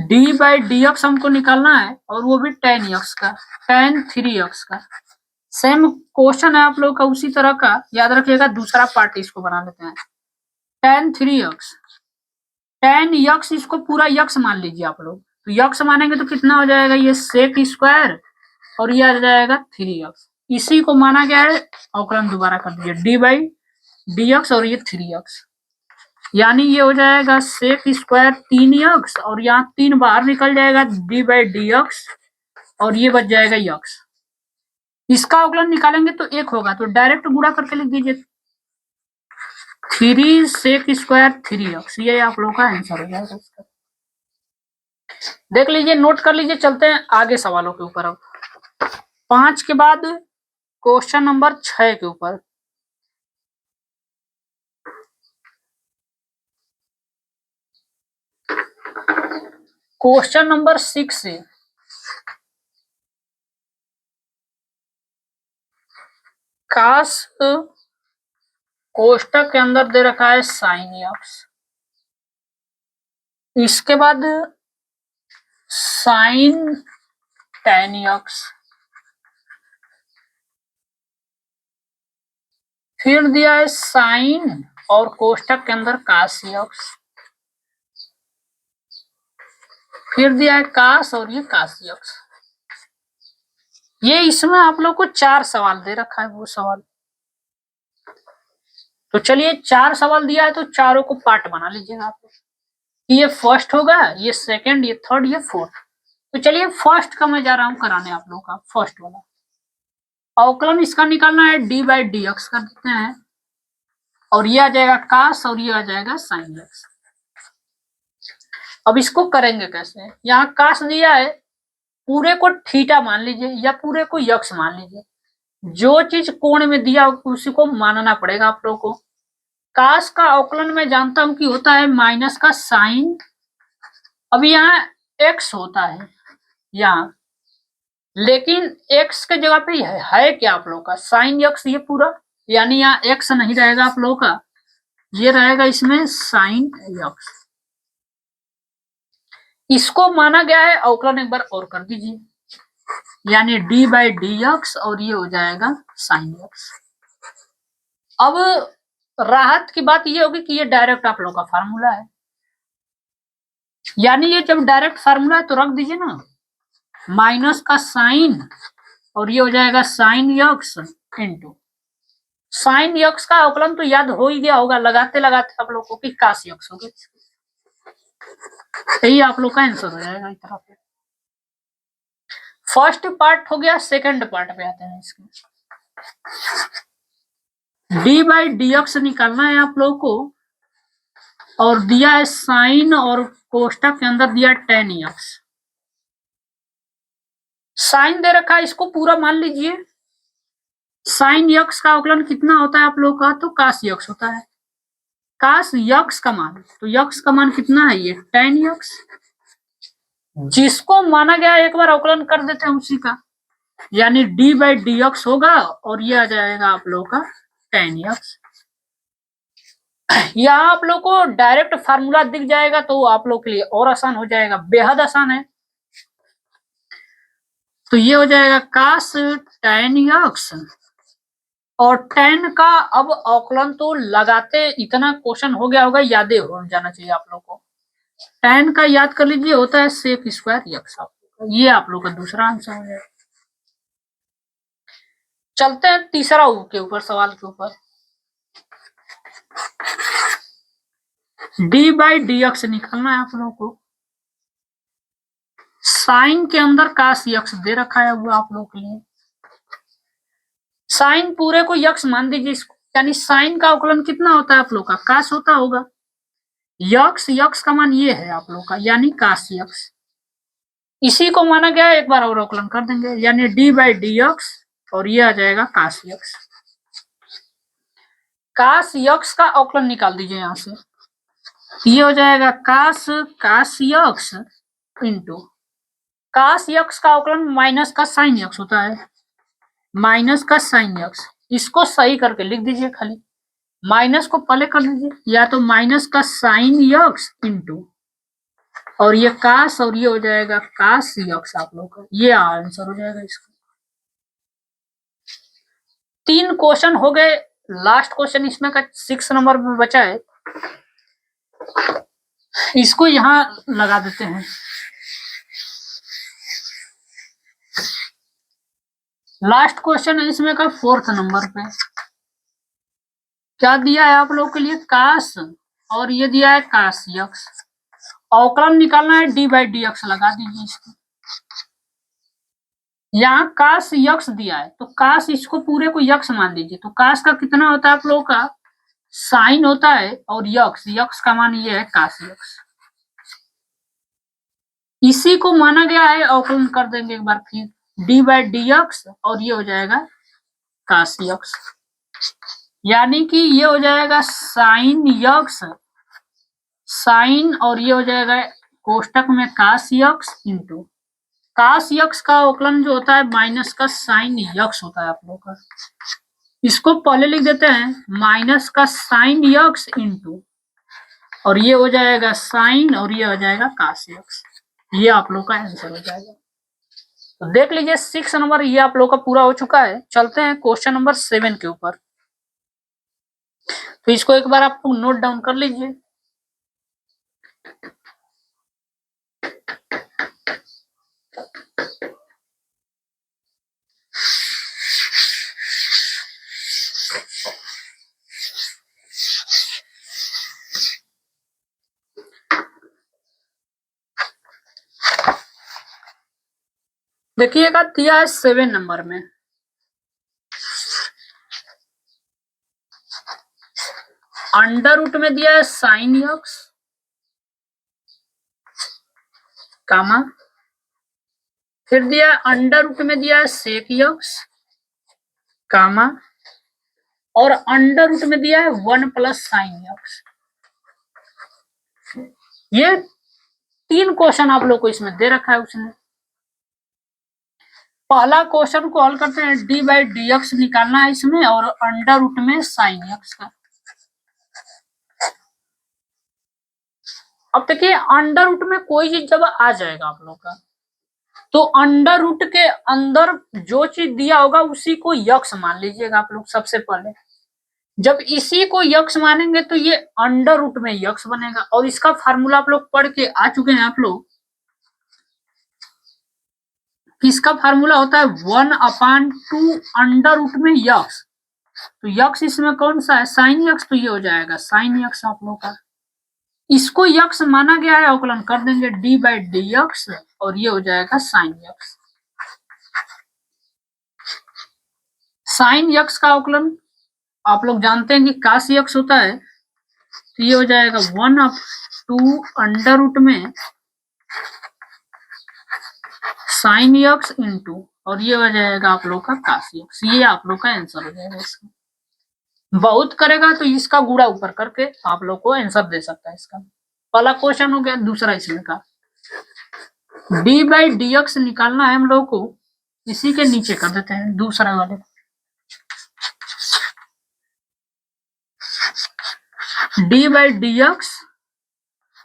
डी बाई डी एक्स हमको निकालना है और वो भी tan x का, tan 3x का। सेम क्वेश्चन है आप लोग का उसी तरह का, याद रखिएगा। दूसरा पार्ट इसको बना लेते हैं, tan 3x, tan x इसको पूरा यक्स मान लीजिए आप लोग, तो यक्स मानेंगे तो कितना हो जाएगा, ये सेक स्क्वायर और ये आ जाएगा 3x। इसी को माना गया है, अवकलन दोबारा कर दीजिए, डी बाई डी एक्स और ये 3x, यानी ये हो जाएगा सेक स्क्वायर 3x और यहाँ 3 बाहर निकल जाएगा, डी बाई डी एक्स और ये बच जाएगा यक्स। इसका अवकलन निकालेंगे तो 1 होगा, तो डायरेक्ट गुणा करके लिख दीजिए 3 सेक स्क्वायर 3x, ये आप लोग का आंसर हो जाएगा इसका। देख लीजिए, नोट कर लीजिए। चलते हैं आगे सवालों के ऊपर। अब 5 के बाद क्वेश्चन नंबर 6 के ऊपर। क्वेश्चन नंबर 6 से काश कोष्टक के अंदर दे रखा है साइन एक्स, इसके बाद साइन टेन एक्स, फिर दिया है साइन और कोष्टक के अंदर काश एक्स, फिर दिया है काश और ये काश एक्स। ये इसमें आप लोग को 4 सवाल दे रखा है, वो सवाल। तो चलिए 4 सवाल दिया है तो चारों को पार्ट बना लीजिएगा आप लोग। ये फर्स्ट होगा, ये सेकंड, ये थर्ड, ये फोर्थ। तो चलिए फर्स्ट का मैं जा रहा हूं कराने आप लोग का, फर्स्ट वाला अवकलन इसका निकालना है, डी बाई डी एक्स कर देते हैं और ये आ जाएगा काश और ये आ जाएगा साइन एक्स। अब इसको करेंगे कैसे, यहाँ काश दिया है, पूरे को थीटा मान लीजिए या पूरे को यक्स मान लीजिए, जो चीज कोण में दिया उसी को मानना पड़ेगा आप लोग को। काश का अवकलन मैं जानता हूं कि होता है माइनस का साइन, अब यहाँ एक्स होता है यहाँ, लेकिन एक्स के जगह पे है क्या आप लोग का साइन एक्स, ये पूरा, यानी यहाँ एक्स नहीं रहेगा आप लोग का, ये रहेगा इसमें साइन एक्स। इसको माना गया है, अवकलन एक बार और कर दीजिए, यानी डी बाई डी एक्स और ये हो जाएगा साइन एक्स। अब राहत की बात ये होगी कि ये डायरेक्ट आप लोग का फार्मूला है, यानी ये जब डायरेक्ट फार्मूला है तो रख दीजिए ना, माइनस का साइन और ये हो जाएगा sine x into sine x का अवकलन तो याद हो ही गया होगा, लगाते लगाते आप लोग को कि काश एक्स हो गया, यही आप लोग का आंसर हो जाएगा इस तरह पे। फर्स्ट पार्ट हो गया, सेकंड पार्ट पे आते हैं इसके। डी बाई डी एक्स निकालना है आप लोग को और दिया है साइन और कोष्टक के अंदर दिया टेन एक्स। साइन दे रखा है, इसको पूरा मान लीजिए। साइन यक्स का अवकलन कितना होता है आप लोग का, तो काश यक्स होता है। काश यक्स का मान, तो यक्स का मान कितना है, ये टेन यक्स, जिसको माना गया एक बार अवकलन कर देते हैं उसी का, यानी डी बाई डी एक्स होगा और ये आ जाएगा आप लोग का टेन यक्स। यहाँ आप लोग को डायरेक्ट फार्मूला दिख जाएगा तो आप लोग के लिए और आसान हो जाएगा, बेहद आसान है। तो ये हो जाएगा काश टेन यक्स और टेन का अब अवकलन तो लगाते इतना क्वेश्चन हो गया होगा, यादें हो जाना चाहिए आप लोग को। टेन का याद कर लीजिए, होता है सेक स्क्वायर यक्स। ये आप लोग का दूसरा आंसर हो जाएगा। चलते हैं तीसरा के ऊपर, सवाल के ऊपर। डी बाई डी एक्स निकालना है आप लोग को। साइन के अंदर काश यक्स दे रखा है वो आप लोग के लिए। साइन पूरे को यक्स मान दीजिए इसको, यानी साइन का अवकलन कितना होता है आप लोग का, काश होता होगा। यक्स, यक्स का मान ये है आप लोग का, यानी काश यक्स। इसी को माना गया है, एक बार और अवकलन कर देंगे, यानी डी बाई डी एक्स और ये आ जाएगा काश यक्स। काश यक्स का अवकलन निकाल दीजिए यहां से, ये हो जाएगा काश यक्स इंटू काश यक्स का अवकलन माइनस का साइन यक्स होता है, माइनस का साइन यक्स। इसको सही करके लिख दीजिए, खाली माइनस को पहले कर दीजिए, या तो माइनस का साइन यक्स इंटू और ये काश और ये हो जाएगा काश यक्स आप लोग का, ये आंसर हो जाएगा इसका। 3 क्वेश्चन हो गए, लास्ट क्वेश्चन इसमें का 6 नंबर में बचा है, इसको यहां लगा देते हैं। लास्ट क्वेश्चन है इसमें का 4th नंबर पे, क्या दिया है आप लोगों के लिए, काश और ये दिया है काश यक्स। अवकलन निकालना है, डी बाई डी एक्स लगा दीजिए इसको। यहाँ काश यक्स दिया है तो काश इसको पूरे को यक्स मान लीजिए, तो काश का कितना होता है आप लोगों का, साइन होता है, और यक्स का मान ये है काश यक्स। इसी को माना गया है, अवकलन कर देंगे एक बार फिर, डी बाई डी एक्स और ये हो जाएगा काश यक्स, यानी कि ये हो जाएगा साइन यक्स, साइन और ये हो जाएगा कोष्टक में काश यक्स इंटू काश यक्स का अवकलन जो होता है माइनस का साइन यक्स होता है आप लोग का। इसको पहले लिख देते हैं, माइनस का साइन यक्स इंटू और ये हो जाएगा साइन और ये हो जाएगा काश यक्स, ये आप लोग का आंसर हो जाएगा। तो देख लीजिए 6 नंबर ये आप लोग का पूरा हो चुका है। चलते हैं क्वेश्चन नंबर 7 के ऊपर, तो इसको एक बार आप नोट डाउन कर लीजिए। देखिएगा दिया है 7 नंबर में, अंडर रूट में दिया है साइन यक्स कामा, फिर दिया है अंडर रूट में दिया है सेक यक्स कामा, और अंडर रूट में दिया है 1 प्लस साइन यक्स। ये 3 क्वेश्चन आप लोग को इसमें दे रखा है उसने। पहला क्वेश्चन को हल करते हैं, डी बाई डी एक्स निकालना है इसमें और अंडर रूट में साइन एक्स का। अब देखिए अंडर रूट में कोई चीज जब आ जाएगा आप लोग का, तो अंडर रूट के अंदर जो चीज दिया होगा उसी को यक्स मान लीजिएगा आप लोग सबसे पहले। जब इसी को यक्स मानेंगे तो ये अंडर रूट में यक्स बनेगा, और इसका फार्मूला आप लोग पढ़ के आ चुके हैं आप लोग। इसका फार्मूला होता है 1/2 अंडर रूट में यक्स, तो यक्स इसमें कौन सा है, साइन यक्स, तो ये हो जाएगा साइन यक्स आप लोग का। इसको यक्स माना गया है, अवकलन कर देंगे डी बाई डी एक्स और ये हो जाएगा साइन यक्स। साइन यक्स का अवकलन आप लोग जानते हैं कि काश यक्स होता है, तो ये हो जाएगा 1/2 अंडर रूट में साइन यक्स इंटू और ये हो जाएगा आप लोग का काश यक्स। ये आप लोग का आंसर हो जाएगा इसका। बहुत करेगा तो इसका गुणा ऊपर करके आप लोग को आंसर दे सकता है इसका। पहला क्वेश्चन हो गया। दूसरा इसमें का डी बाई डी एक्स निकालना है हम लोग को, इसी के नीचे कर देते हैं दूसरा वाले। डी बाई डी एक्स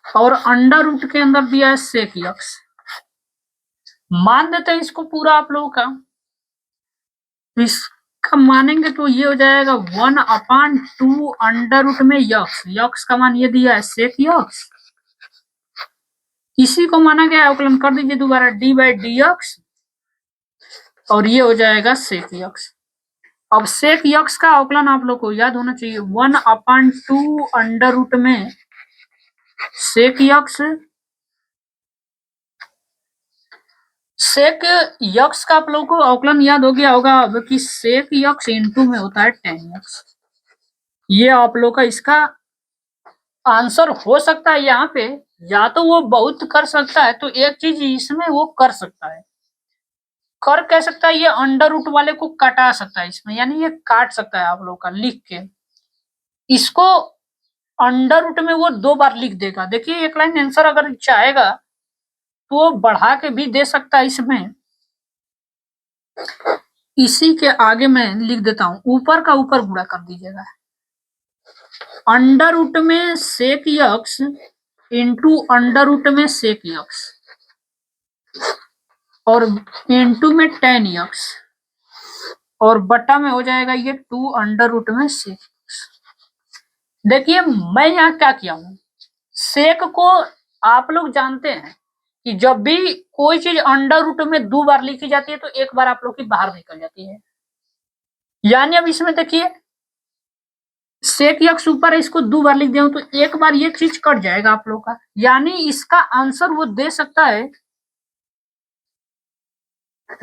और अंडर रूट के अंदर दिया है सेक यक्स, मान देते हैं इसको पूरा आप लोगों का। इसका मानेंगे तो ये हो जाएगा 1/2 अंडर रूट में यक्स, यक्स का मान ये दिया है सेक यक्स, इसी को माना गया है, अवकलन कर दीजिए दोबारा डी बाई डी एक्स और ये हो जाएगा सेक यक्स। अब सेक यक्स का अवकलन आप लोग को याद होना चाहिए 1/2 अंडर रूट में सेक यक्स, सेक यक्स का आप लोग को अवकलन याद हो गया होगा अब कि सेक यक्स इंटू में होता है tan यक्स। ये आप लोग का इसका आंसर हो सकता है यहाँ पे, या तो वो बहुत कर सकता है, तो एक चीज इसमें वो कर सकता है, कर कह सकता है, ये अंडर रूट वाले को कटा सकता है इसमें, यानी ये काट सकता है आप लोग का लिख के। इसको अंडर रूट में वो 2 बार लिख देगा। देखिए एक लाइन आंसर अगर चाहेगा तो वो बढ़ा के भी दे सकता है इसमें। इसी के आगे मैं लिख देता हूं, ऊपर का ऊपर गुणा कर दीजिएगा। अंडर रूट में सेक यक्स इंटू अंडर रूट में सेक यक्स और इंटू में टेन यक्स और बटा में हो जाएगा ये 2 अंडर रूट में सेक यक्स। देखिए मैं यहाँ क्या किया हूं, सेक को आप लोग जानते हैं कि जब भी कोई चीज अंडर रूट में 2 बार लिखी जाती है तो एक बार आप लोग की बाहर निकल जाती है। यानी अब इसमें देखिए सेक यक्स ऊपर है, इसको 2 बार लिख दिया हूं तो एक बार ये चीज कट जाएगा आप लोग का, यानी इसका आंसर वो दे सकता है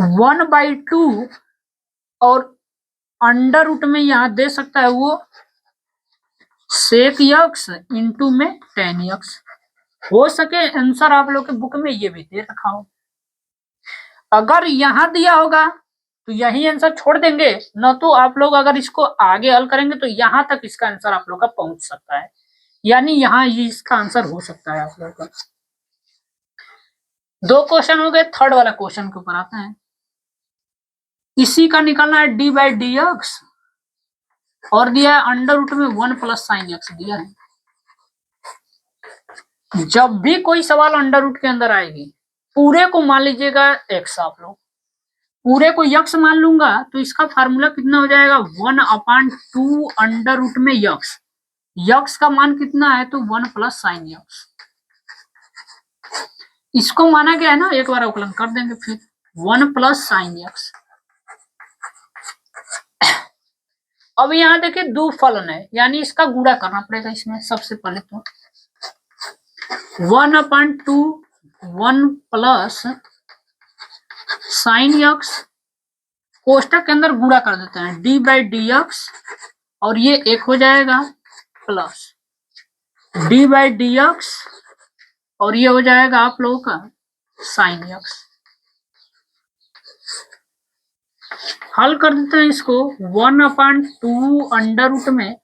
1/2 और अंडर रूट में यहां दे सकता है वो सेक यक्स इंटू में टेन यक्स। हो सके आंसर आप लोग के बुक में ये भी दे रखा हो। अगर यहां दिया होगा तो यही आंसर छोड़ देंगे, न तो आप लोग अगर इसको आगे हल करेंगे तो यहां तक इसका आंसर आप लोग का पहुंच सकता है, यानी यहाँ ये इसका आंसर हो सकता है आप लोग का। 2 क्वेश्चन हो गए, थर्ड वाला क्वेश्चन के ऊपर आते हैं। इसी का निकालना है d/dx और दिया है अंडर रूट में 1 प्लस साइन एक्स दिया है। जब भी कोई सवाल अंडर रूट के अंदर आएगी पूरे को मान लीजिएगा एक्स, आप लोग पूरे को यक्स मान लूंगा तो इसका फार्मूला कितना हो जाएगा 1/2 अंडर रूट में यक्स। यक्स का मान कितना है तो 1 प्लस साइन यक्स। इसको माना गया है ना, एक बार अवकलन कर देंगे फिर 1 प्लस साइन एक्स। अब यहाँ देखिए 2 फलन है, यानी इसका गुणा करना पड़ेगा इसमें। सबसे पहले तो 1/2 1 प्लस साइन एक्स, कोष्टक के अंदर गुणा कर देते हैं d/dx और ये एक हो जाएगा प्लस d/dx और ये हो जाएगा आप लोगों का साइन एक्स। हल कर देते हैं इसको 1/2 अंडर रूट में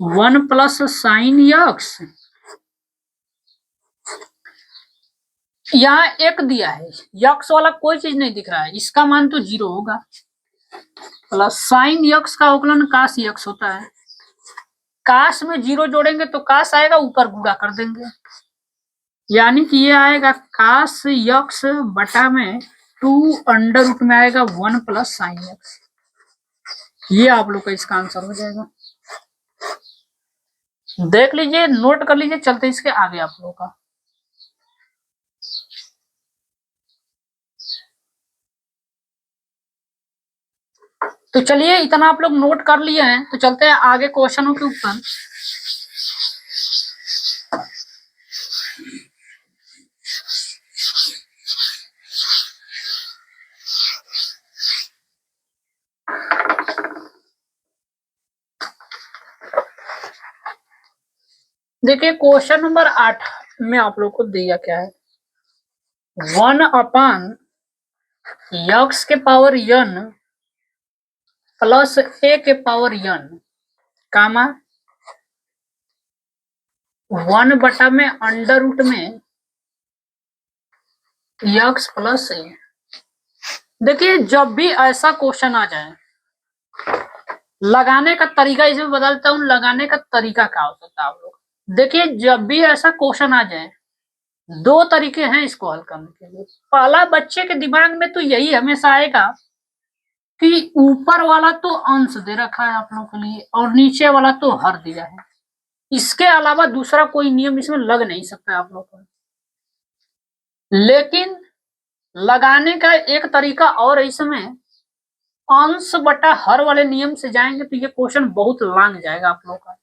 1 प्लस साइन एक्स, यहाँ एक दिया है, यक्स वाला कोई चीज नहीं दिख रहा है, इसका मान तो 0 होगा, प्लस साइन यक्स का अवकलन काश यक्स होता है। काश में 0 जोड़ेंगे तो काश आएगा, ऊपर गुणा कर देंगे, यानी कि ये आएगा काश यक्स बटा में 2 अंडर रूट में आएगा 1 प्लस साइन एक्स। ये आप लोग का इसका आंसर हो जाएगा। देख लीजिए, नोट कर लीजिए, चलते इसके आगे आप लोगों का। तो चलिए इतना आप लोग नोट कर लिए हैं, तो चलते हैं आगे क्वेश्चनों के ऊपर। देखिए क्वेश्चन नंबर 8 में आप लोग को दिया क्या है, 1/x के पावर n प्लस a के पावर n कामा 1 बटा में अंडर रूट में x प्लस a। देखिए जब भी ऐसा क्वेश्चन आ जाए, लगाने का तरीका इसमें बदलता हूँ, लगाने का तरीका क्या हो सकता है आप लोग। देखिए जब भी ऐसा क्वेश्चन आ जाए, 2 तरीके हैं इसको हल करने के लिए। पहला, बच्चे के दिमाग में तो यही हमेशा आएगा कि ऊपर वाला तो अंश दे रखा है आप लोगों के लिए और नीचे वाला तो हर दिया है, इसके अलावा दूसरा कोई नियम इसमें लग नहीं सकता आप लोगों को। लेकिन लगाने का एक तरीका और है, इसमें अंश बटा हर वाले नियम से जाएंगे तो ये क्वेश्चन बहुत लंग जाएगा आप लोगों का।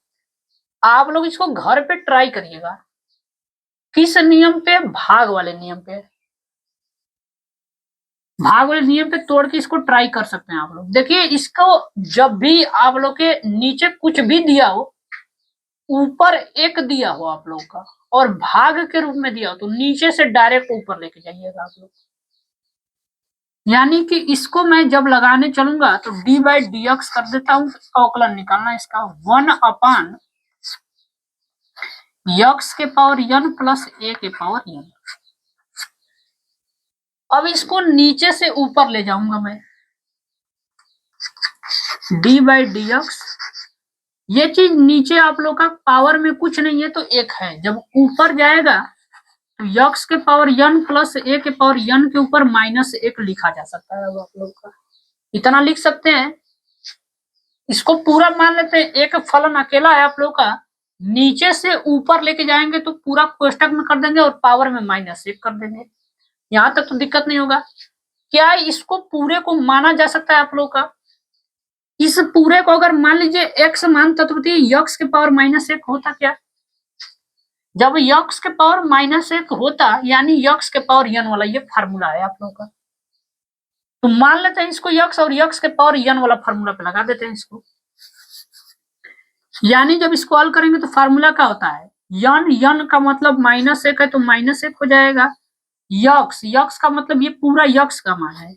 आप लोग इसको घर पे ट्राई करिएगा। किस नियम पे? भाग वाले नियम पे। भाग वाले नियम पे तोड़ के इसको ट्राई कर सकते हैं आप लोग। देखिए इसको जब भी आप लोग के नीचे कुछ भी दिया हो ऊपर एक दिया हो आप लोग का और भाग के रूप में दिया हो, तो नीचे से डायरेक्ट ऊपर लेके जाइएगा आप लोग। यानी कि इसको मैं जब लगाने चलूंगा तो डी बाई डी एक्स कर देता हूं, अवकलन निकालना इसका 1 यक्स के पावर n प्लस ए के पावर n। अब इसको नीचे से ऊपर ले जाऊंगा मैं, डी बाई डी एक्स। ये चीज नीचे आप लोग का पावर में कुछ नहीं है तो एक है, जब ऊपर जाएगा तो यक्स के पावर n प्लस ए के पावर n के ऊपर -1 लिखा जा सकता है। अब आप लोग का इतना लिख सकते हैं। इसको पूरा मान लेते हैं, एक फलन अकेला है आप लोग का, नीचे से ऊपर लेके जाएंगे तो पूरा कोष्टक में कर देंगे और पावर में -1 कर देंगे। यहां तक तो दिक्कत नहीं होगा। क्या इसको पूरे को माना जा सकता है आप लोग का? इस पूरे को अगर मान लीजिए x मानता तो यक्स के पावर -1 होता क्या? जब यक्स के पावर -1 होता यानी यक्स के पावर n वाला ये फार्मूला है आप लोग का, तो मान लेते हैं इसको यक्स और यक्स के पावर n वाला फार्मूला पे लगा देते हैं इसको। यानी जब इसको हल करेंगे तो फार्मूला क्या होता है, n का मतलब -1 है तो -1 हो जाएगा। यक्स का मतलब ये पूरा यक्स का मान है,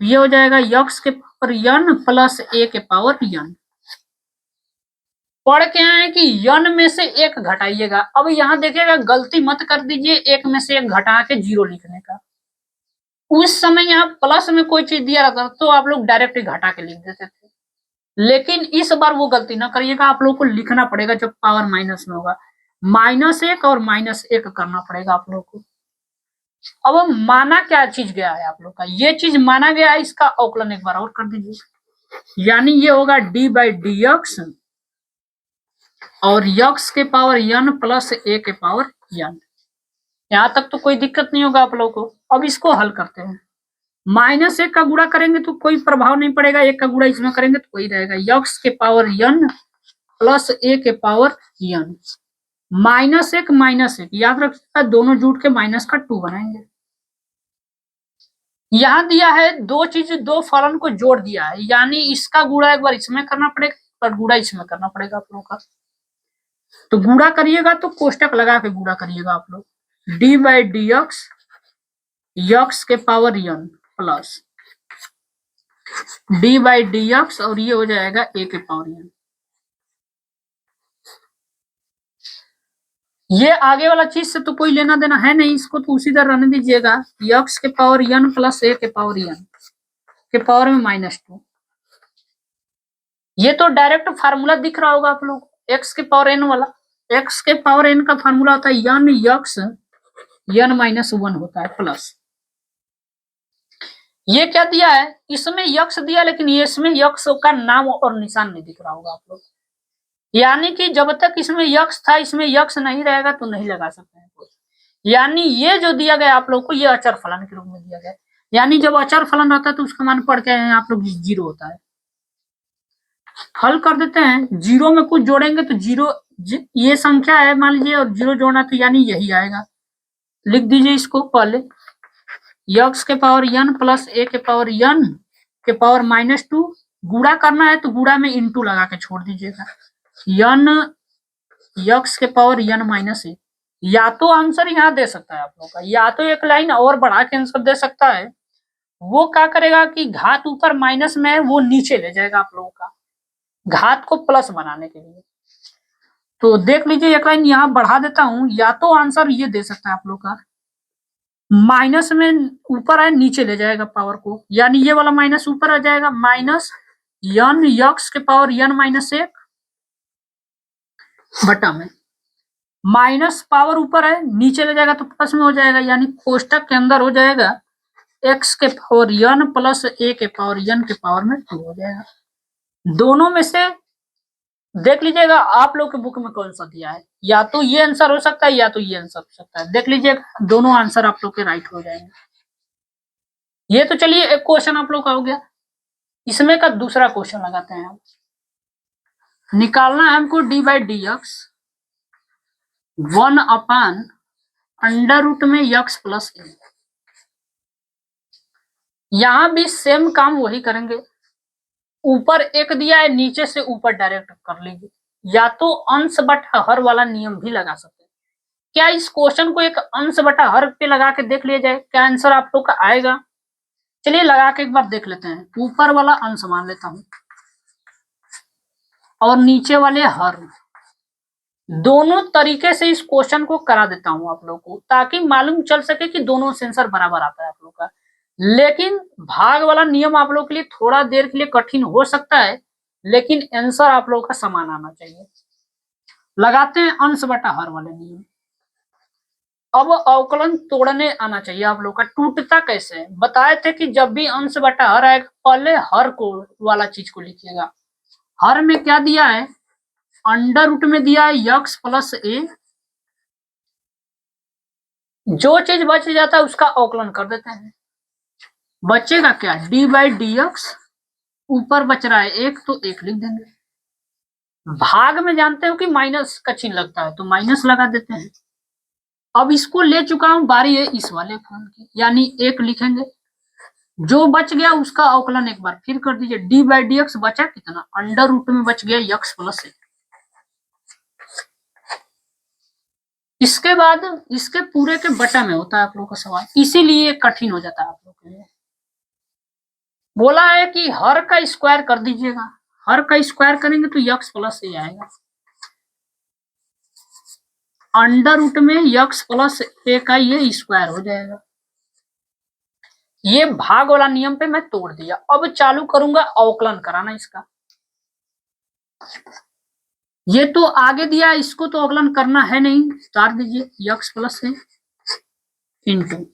ये हो जाएगा यक्स के पावर n प्लस ए के पावर n। पढ़ के आए कि n में से 1 घटाइएगा। अब यहाँ देखिएगा, गलती मत कर दीजिए 1 में से 1 घटा के 0 लिखने का। उस समय यहाँ प्लस में कोई चीज दिया रहता तो आप लोग डायरेक्ट घटा के लिख देते थे, लेकिन इस बार वो गलती ना करिएगा। आप लोग को लिखना पड़ेगा जब पावर माइनस में होगा, -1 और -1 करना पड़ेगा आप लोग को। अब माना क्या चीज गया है आप लोग का, ये चीज माना गया है, इसका अवकलन एक बार और कर दीजिए। यानी ये होगा डी बाई डी एक्स और यक्स के पावर n प्लस ए के पावर n। यहां तक तो कोई दिक्कत नहीं होगा आप लोग को। अब इसको हल करते हैं। -1 का गुणा करेंगे तो कोई प्रभाव नहीं पड़ेगा, 1 का गुणा इसमें करेंगे तो वही रहेगा, यक्स के पावर n प्लस ए के पावर n। -1 याद रखिएगा, दोनों जुट के -2 बनाएंगे। यहां दिया है दो चीज, दो फलन को जोड़ दिया है, यानी इसका गुणा एक बार इसमें करना पड़ेगा, एक बार गुणा इसमें करना पड़ेगा आप लोग का। तो गुणा करिएगा तो कोष्टक लगा के गुणा करिएगा आप लोग, d by d x x के power n plus d by d x और ये हो जाएगा ए के पावर n। ये आगे वाला चीज से तो कोई लेना देना है नहीं, इसको तो उसी तरह रहने दीजिएगा, यक्स के पावर n प्लस ए के पावर n के पावर में -2। ये तो डायरेक्ट फार्मूला दिख रहा होगा आप लोग, एक्स के पावर n वाला। एक्स के पावर n का फार्मूला होता है n यक्स n-1 होता है प्लस। ये क्या दिया है, इसमें यक्स दिया लेकिन ये इसमें यक्स का नाम और निशान नहीं दिख रहा होगा आप लोग, यानी कि जब तक इसमें यक्स था इसमें यक्स नहीं रहेगा तो नहीं लगा सकते हैं। यानी ये जो दिया गया आप लोग को, ये अचर फलन के रूप में दिया गया, यानी जब अचर फलन रहता है तो उसका मान पढ़ के आप लोग 0 होता है। हल कर देते हैं, 0 में कुछ जोड़ेंगे तो 0, ये संख्या है मान लीजिए और 0 जोड़ना तो यानी यही आएगा। लिख दीजिए इसको पहले, यक्स के पावर n प्लस ए के पावर n के पावर -2। गुणा करना है तो गुणा में इंटू लगा के छोड़ दीजिएगा, n यक्स के पावर n माइनस ए। या तो आंसर यहाँ दे सकता है आप लोग का, या तो एक लाइन और बढ़ा के आंसर दे सकता है। वो क्या करेगा कि घात ऊपर माइनस में है वो नीचे ले जाएगा आप लोगों का, घात को प्लस बनाने के लिए। तो देख लीजिए, एक लाइन यहाँ बढ़ा देता हूं, या तो आंसर ये दे सकता है आप लोग का, माइनस में ऊपर है नीचे ले जाएगा पावर को, यानी ये वाला माइनस ऊपर आ जाएगा, -n यक्स के पावर n-1 बटा में माइनस पावर ऊपर है नीचे ले जाएगा तो प्लस में हो जाएगा, यानी कोष्टक के अंदर हो जाएगा x के पावर n प्लस a के पावर n के पावर में 2 हो जाएगा। दोनों में से देख लीजिएगा आप लोग के बुक में कौन सा दिया है, या तो ये आंसर हो सकता है या तो ये आंसर हो सकता है। देख लीजिए, दोनों आंसर आप लोग के राइट हो जाएंगे। ये तो चलिए एक क्वेश्चन आप लोग का हो गया। इसमें का दूसरा क्वेश्चन लगाते हैं हम। निकालना है हमको d by d x one by under root में यक्स प्लस ए। यहां भी सेम काम वही करेंगे, ऊपर एक दिया है नीचे से ऊपर डायरेक्ट कर लीजिए। या तो अंश बटा हर वाला नियम भी लगा सकते हैं। क्या इस क्वेश्चन को एक अंश बटा हर पे लगा के देख लिया जाए, क्या आंसर आप लोग का आएगा? चलिए लगा के एक बार देख लेते हैं। ऊपर वाला अंश मान लेता हूं और नीचे वाले हर, दोनों तरीके से इस क्वेश्चन को करा देता हूं आप लोग को, ताकि मालूम चल सके कि दोनों से आंसर बराबर आता है आप लोग का। लेकिन भाग वाला नियम आप लोग के लिए थोड़ा देर के लिए कठिन हो सकता है, लेकिन आंसर आप लोग का समान आना चाहिए। लगाते हैं अंश बटा हर वाले नियम। अब अवकलन तोड़ने आना चाहिए आप लोग का। टूटता कैसे बताए थे कि जब भी अंश बटा हर आएगा पहले हर को वाला चीज को लिखिएगा। हर में क्या दिया है, अंडर रूट में दिया है यक्स प्लस ए। जो चीज बच जाता है उसका अवकलन कर देते हैं। बचेगा क्या, डी बाई डी एक्स, ऊपर बच रहा है एक तो एक लिख देंगे। भाग में जानते हो कि माइनस का चिन्ह लगता है तो माइनस लगा देते हैं। अब इसको ले चुका हूं, बारी है इस वाले फॉर्म की, यानी एक लिखेंगे। जो बच गया उसका अवकलन एक बार फिर कर दीजिए। डी बाई डी एक्स बचा कितना, अंडर रूट में बच गया यक्स प्लस ए। इसके बाद इसके पूरे के बटा में होता है आप लोग का सवाल, इसीलिए कठिन हो जाता है आप लोग के लिए। बोला है कि हर का स्क्वायर कर दीजिएगा। हर का स्क्वायर करेंगे तो यक्स प्लस ए आएगा। अंडर रूट में यक्स प्लस ए का ये स्क्वायर हो जाएगा। ये भाग वाला नियम पे मैं तोड़ दिया। अब चालू करूंगा अवकलन कराना इसका। ये तो आगे दिया, इसको तो अवकलन करना है नहीं, उतार दीजिए यक्स प्लस ए इंटू,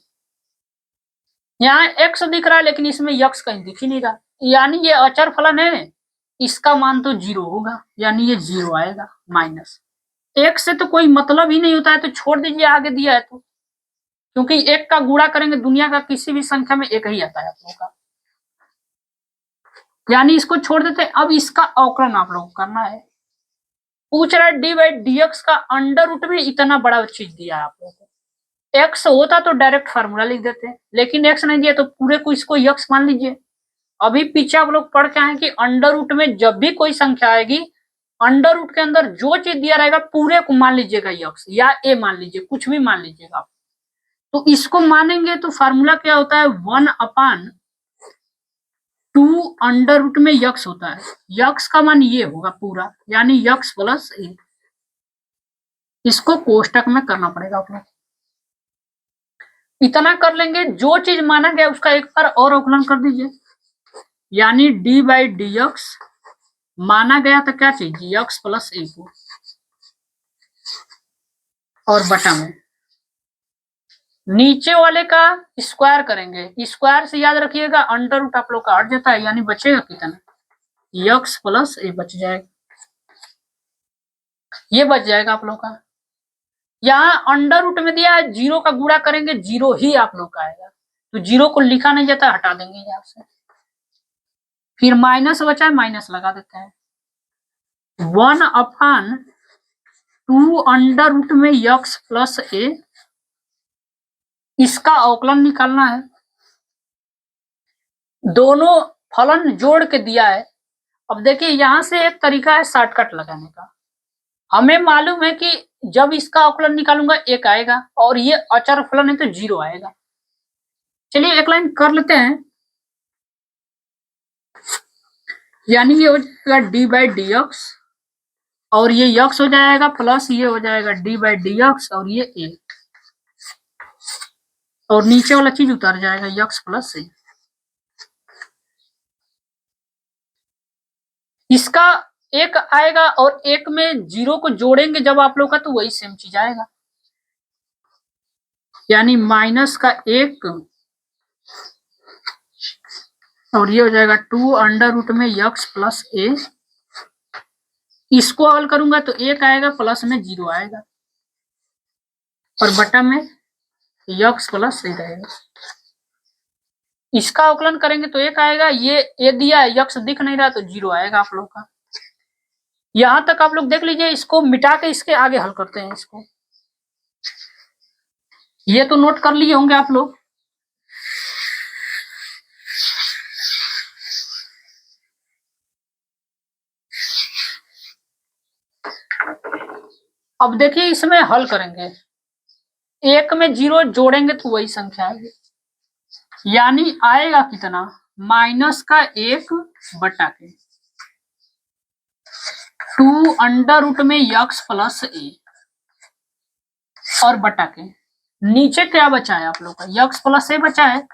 यहाँ एक्स दिख रहा है लेकिन इसमें यक्स कहीं दिख ही नहीं रहा, यानी ये अचर फलन है, इसका मान तो जीरो होगा, यानी ये जीरो आएगा। माइनस एक से तो कोई मतलब ही नहीं होता है तो छोड़ दीजिए, आगे दिया है तो, क्योंकि एक का गुणा करेंगे दुनिया का किसी भी संख्या में एक ही आता है आप लोगों का, यानी इसको छोड़ देते हैं। अब इसका अवकलन आप लोग करना है। पूछ रहा है डी बाई डी एक्स का अंडर रूट में इतना बड़ा चीज दिया है आप लोगों को। एक्स होता तो डायरेक्ट फार्मूला लिख देते, लेकिन एक्स नहीं दिया तो पूरे को इसको यक्स मान लीजिए। अभी पीछे आप लोग पढ़ के आए कि अंडर रूट में जब भी कोई संख्या आएगी, अंडर रूट के अंदर जो चीज दिया रहेगा पूरे को मान लीजिएगा यक्स, या ए मान लीजिए, कुछ भी मान लीजिएगा आप। तो इसको मानेंगे तो फार्मूला क्या होता है, 1/2 अंडर रूट में यक्स होता है। यक्स का मान ये होगा पूरा, यानी यक्स प्लस ए। इसको कोष्टक में करना पड़ेगा आप लोग, इतना कर लेंगे। जो चीज माना गया उसका एक बार और अवकलन कर दीजिए, यानी डी बाई डी एक्स माना गया था क्या चीज, यक्स प्लस ए को, और बटा में नीचे वाले का स्क्वायर करेंगे। स्क्वायर से याद रखिएगा अंडर रूट आप लोग का हट जाता है, यानी बचेगा कितना, यक्स प्लस ए बच जाएगा। ये बच जाएगा आप लोग का। यहाँ अंडर रूट में दिया है, जीरो का गुणा करेंगे जीरो ही आप लोग का आएगा, तो जीरो को लिखा नहीं जाता, हटा देंगे यहाँ से। फिर माइनस बचा है, माइनस लगा देते हैं। 1/2 अंडर रूट में यक्स प्लस ए, इसका अवकलन निकालना है। दोनों फलन जोड़ के दिया है। अब देखिए यहां से एक तरीका है शॉर्टकट लगाने का। हमें मालूम है कि जब इसका अवकलन निकालूंगा एक आएगा, और ये अचर फलन है तो जीरो आएगा। चलिए एक लाइन कर लेते हैं, यानी ये हो जाएगा डी बाई डी एक्स, और ये यक्स हो जाएगा प्लस ये हो जाएगा डी बाई डी एक्स, और ये ए, और नीचे वाला चीज उतर जाएगा यक्स प्लस ए। इसका एक आएगा और एक में जीरो को जोड़ेंगे जब आप लोग का, तो वही सेम चीज आएगा, यानी माइनस का एक, और ये हो जाएगा 2 अंडर रूट में यक्स प्लस ए। इसको हल करूंगा तो एक आएगा, प्लस में जीरो आएगा, और बटा में यक्स प्लस ए रहेगा। इसका अवकलन करेंगे तो एक आएगा, ये ए दिया है, यक्स दिख नहीं रहा तो जीरो आएगा आप लोग का। यहां तक आप लोग देख लीजिए, इसको मिटा के इसके आगे हल करते हैं इसको। ये तो नोट कर लिए होंगे आप लोग। अब देखिए इसमें हल करेंगे, एक में 0 जोड़ेंगे तो वही संख्या आएगी, यानी आएगा कितना, -1/के 2 अंडर रूट में यक्स प्लस ए और बटा के नीचे क्या बचा है आप लोग का, यक्स प्लस ए बचा है,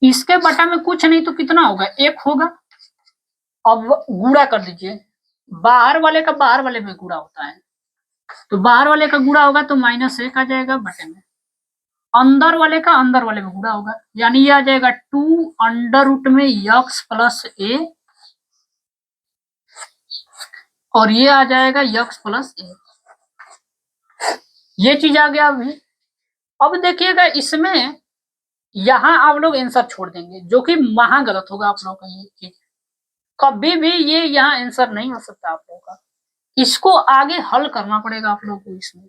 इसके बटा में कुछ नहीं तो कितना होगा, 1 होगा। अब गुणा कर दीजिए, बाहर वाले का बाहर वाले में गुणा होता है, तो बाहर वाले का गुणा होगा तो -1 आ जाएगा बटे में, अंदर वाले का अंदर वाले में गुणा होगा, यानी ये आ जाएगा 2 अंडर रूट में यक्स प्लस ए और ये आ जाएगा यक्स प्लस ए, ये चीज आ गया अभी। अब देखिएगा इसमें यहां आप लोग आंसर छोड़ देंगे, जो कि महा गलत होगा आप लोगों का, ये चीज कभी भी ये यहाँ आंसर नहीं हो सकता आप लोगों का, इसको आगे हल करना पड़ेगा आप लोगों को। इसमें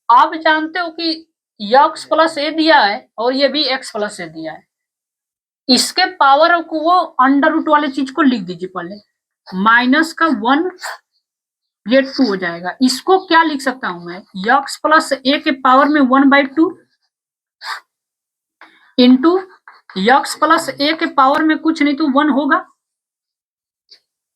आप जानते हो कि यक्स प्लस ए दिया है और ये भी एक्स प्लस ए दिया है, इसके पावर को वो अंडर रूट वाले चीज को लिख दीजिए पहले, -1 ये 2 हो जाएगा। इसको क्या लिख सकता हूं मैं, यक्स प्लस ए के पावर में 1/2 इंटू यक्स प्लस ए के पावर में कुछ नहीं तो 1 होगा,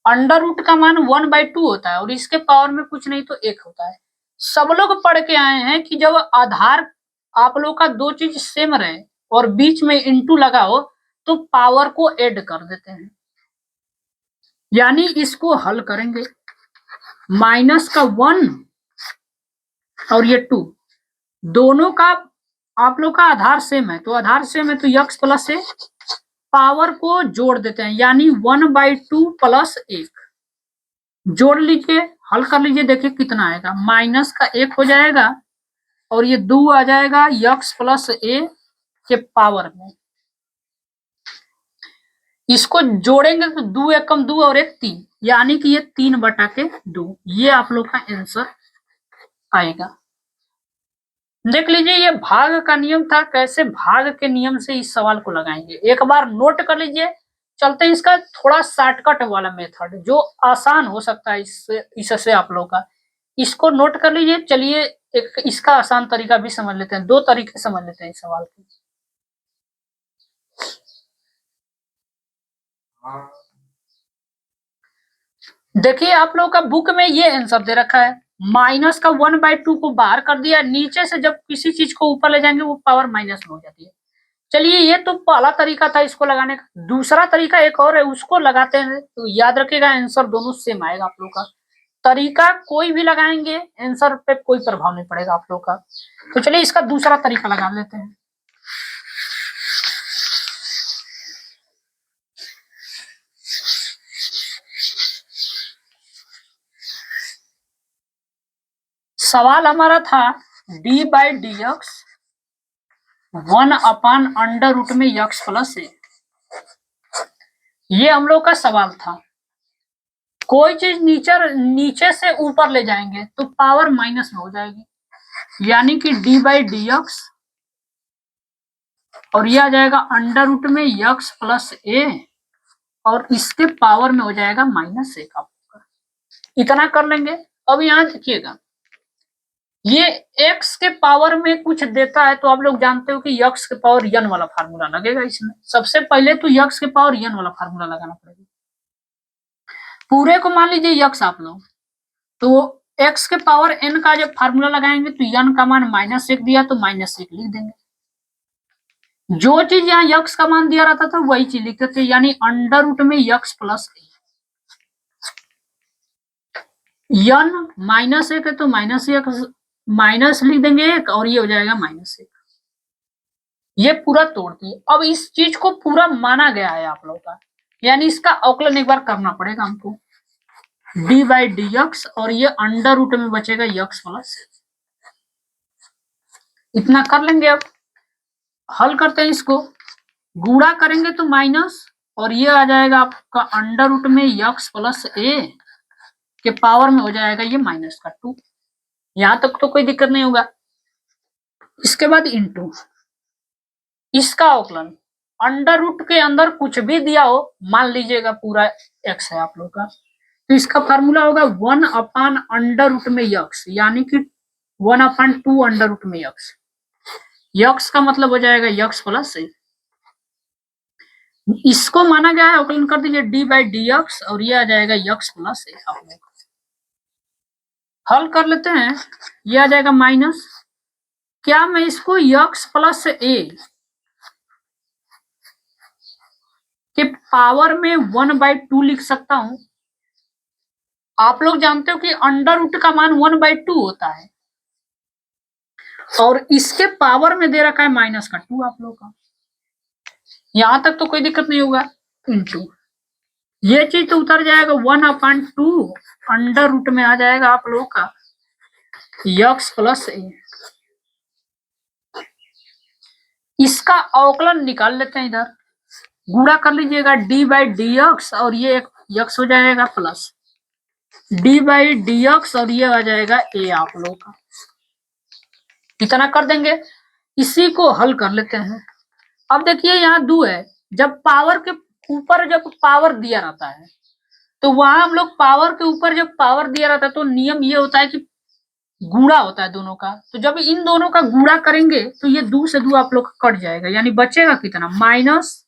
अंडर रूट का मान 1/2 होता है और इसके पावर में कुछ नहीं तो 1 होता है। सब लोग पढ़ के आए हैं कि जब आधार आप लोग का दो चीज सेम रहे और बीच में इंटू लगा हो तो पावर को ऐड कर देते हैं, यानी इसको हल करेंगे, -1 और ये 2 दोनों का आप लोग का आधार सेम है, तो आधार सेम है तो यक्स प्लस ए पावर को जोड़ देते हैं, यानी 1/2 प्लस 1 जोड़ लीजिए, हल कर लीजिए, देखिए कितना आएगा, -1 हो जाएगा और ये 2 आ जाएगा यक्स प्लस ए के पावर में, इसको जोड़ेंगे तो 2 एकम 2 और 1 3, यानी कि ये 3/2, ये आप लोग का आंसर आएगा। देख लीजिए ये भाग का नियम था, कैसे भाग के नियम से इस सवाल को लगाएंगे एक बार नोट कर लीजिए। चलते हैं इसका थोड़ा शॉर्टकट वाला मेथड जो आसान हो सकता है, इससे आप लोग का, इसको नोट कर लीजिए। चलिए एक इसका आसान तरीका भी समझ लेते हैं, 2 तरीके समझ लेते हैं इस सवाल के। देखिए आप लोग का बुक में ये आंसर दे रखा है, माइनस का 1/2 को बाहर कर दिया, नीचे से जब किसी चीज को ऊपर ले जाएंगे वो पावर माइनस में हो जाती है। चलिए ये तो पहला तरीका था इसको लगाने का, दूसरा तरीका एक और है, उसको लगाते हैं तो याद रखिएगा आंसर दोनों सेम आएगा आप लोग का। तरीका कोई भी लगाएंगे आंसर पे कोई प्रभाव नहीं पड़ेगा आप लोग का। तो चलिए इसका दूसरा तरीका लगा लेते हैं। सवाल हमारा था d/dx 1/√में यक्स प्लस ए, ये हम लोग का सवाल था। कोई चीज नीचे से ऊपर ले जाएंगे तो पावर माइनस में हो जाएगी, यानी कि d/dx और ये आ जाएगा अंडर रूट में यक्स प्लस ए और इसके पावर में हो जाएगा -1 आपका, इतना कर लेंगे। अब यहाँ देखिएगा ये x के पावर में कुछ देता है तो आप लोग जानते हो कि x के पावर n वाला फार्मूला लगेगा, इसमें सबसे पहले तो x के पावर n वाला फार्मूला लगाना पड़ेगा। पूरे को मान लीजिए x आप लोग, तो x के पावर n का जब फार्मूला लगाएंगे तो n का मान -1 दिया तो -1 लिख देंगे, जो चीज यहाँ x का मान दिया रहता था वही चीज लिखते थे, यानी अंडर रूट में x प्लस n -1 है तो माइनस लिख देंगे 1 और ये हो जाएगा -1, ये पूरा तोड़ दिए। अब इस चीज को पूरा माना गया है आप लोगों का, यानी इसका अवकलन एक बार करना पड़ेगा हमको, d/dx और ये अंडर रूट में बचेगा x प्लस, इतना कर लेंगे। अब हल करते हैं इसको, गुणा करेंगे तो माइनस और ये आ जाएगा आपका अंडर रूट में x प्लस ए के पावर में हो जाएगा ये -2, यहां तक तो कोई दिक्कत नहीं होगा। इसके बाद इंटू इसका अवकलन, अंडर रूट के अंदर कुछ भी दिया हो मान लीजिएगा पूरा x है आप लोग का, तो इसका फार्मूला होगा 1/√में यक्स, यानी कि 1/2 में यक्स। यक्स का मतलब हो जाएगा यक्स प्लस ए। इसको माना गया है, अवकलन कर दीजिए d/dx और ये आ जाएगा यक्स प्लस ए। आप लोग हल कर लेते हैं, ये आ जाएगा माइनस। क्या मैं इसको यक्स प्लस ए के पावर में 1/2 लिख सकता हूं? आप लोग जानते हो कि अंडर रूट का मान 1/2 होता है और इसके पावर में दे रखा है -2 आप लोग का। यहां तक तो कोई दिक्कत नहीं होगा। इंटू ये चीज तो उतर जाएगा 1/2 अंडर रूट में आ जाएगा आप लोग का यक्स प्लस ए। इसका अवकलन निकाल लेते हैं, इधर गुणा कर लीजिएगा d/dx और ये एक यक्स हो जाएगा प्लस d/dx और ये आ जाएगा ए आप लोग का। इतना कर देंगे, इसी को हल कर लेते हैं। अब देखिए यहाँ 2 है, जब पावर के ऊपर जब पावर दिया रहता है तो वहां हम लोग पावर के ऊपर जब पावर दिया रहता है तो नियम ये होता है कि गुणा होता है दोनों का। तो जब इन दोनों का गुणा करेंगे तो ये 2 से 2 आप लोग का कट जाएगा, यानी बचेगा कितना, माइनस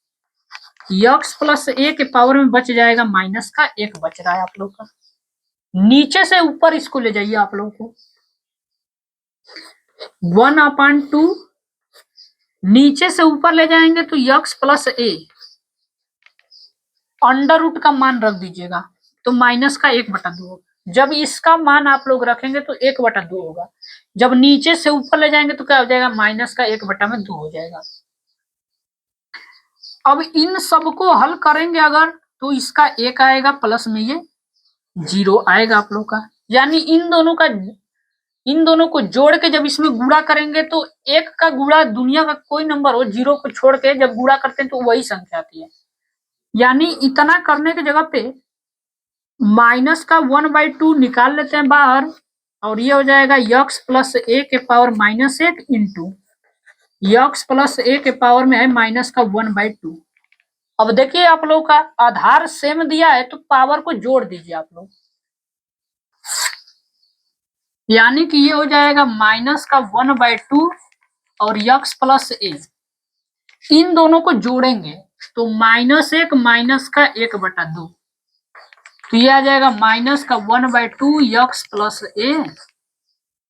यक्स प्लस ए के पावर में बच जाएगा माइनस का 1 बच रहा है आप लोग का। नीचे से ऊपर इसको ले जाइए आप लोग को, 1/2 नीचे से ऊपर ले जाएंगे तो x plus A under root का मान रख दीजिएगा तो माइनस का 1/2 होगा। जब इसका मान आप लोग रखेंगे तो 1/2 होगा। जब नीचे से ऊपर ले जाएंगे तो क्या हो जाएगा, माइनस का 1/2 हो जाएगा। अब इन सबको हल करेंगे अगर तो इसका 1 आएगा प्लस में ये 0 आएगा आप लोग का, यानी इन दोनों को जोड़ के जब इसमें गुणा करेंगे तो 1 का गुणा दुनिया का कोई नंबर हो 0 को छोड़ के जब गुणा करते हैं तो वही संख्या आती है। यानी इतना करने की जगह पे माइनस का 1/2 निकाल लेते हैं बाहर और ये हो जाएगा यक्स प्लस ए के पावर -1 इंटू यक्स प्लस ए के पावर में है माइनस का 1/2। अब देखिए आप लोग का आधार सेम दिया है तो पावर को जोड़ दीजिए आप लोग, यानी कि ये हो जाएगा माइनस का 1/2 और यक्स प्लस ए। इन दोनों को जोड़ेंगे तो -1 माइनस का 1/2, तो ये आ जाएगा माइनस का 1/2 यक्स प्लस ए।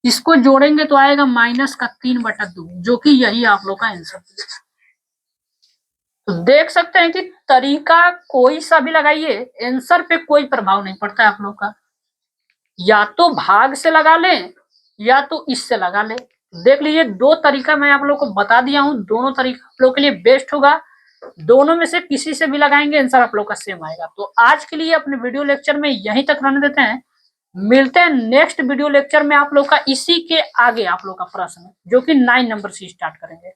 इसको जोड़ेंगे तो आएगा माइनस का 3/2, जो कि यही आप लोग का आंसर है। तो देख सकते हैं कि तरीका कोई सा भी लगाइए आंसर पे कोई प्रभाव नहीं पड़ता है आप लोग का। या तो भाग से लगा लें या तो इससे लगा लें। देख लीजिए 2 तरीका मैं आप लोग को बता दिया हूं, दोनों तरीका आप लोग के लिए बेस्ट होगा। दोनों में से किसी से भी लगाएंगे आंसर आप लोग का सेम आएगा। तो आज के लिए अपने वीडियो लेक्चर में यहीं तक रहने देते हैं, मिलते हैं नेक्स्ट वीडियो लेक्चर में आप लोग का इसी के आगे आप लोग का प्रश्न जो कि 9 नंबर से स्टार्ट करेंगे।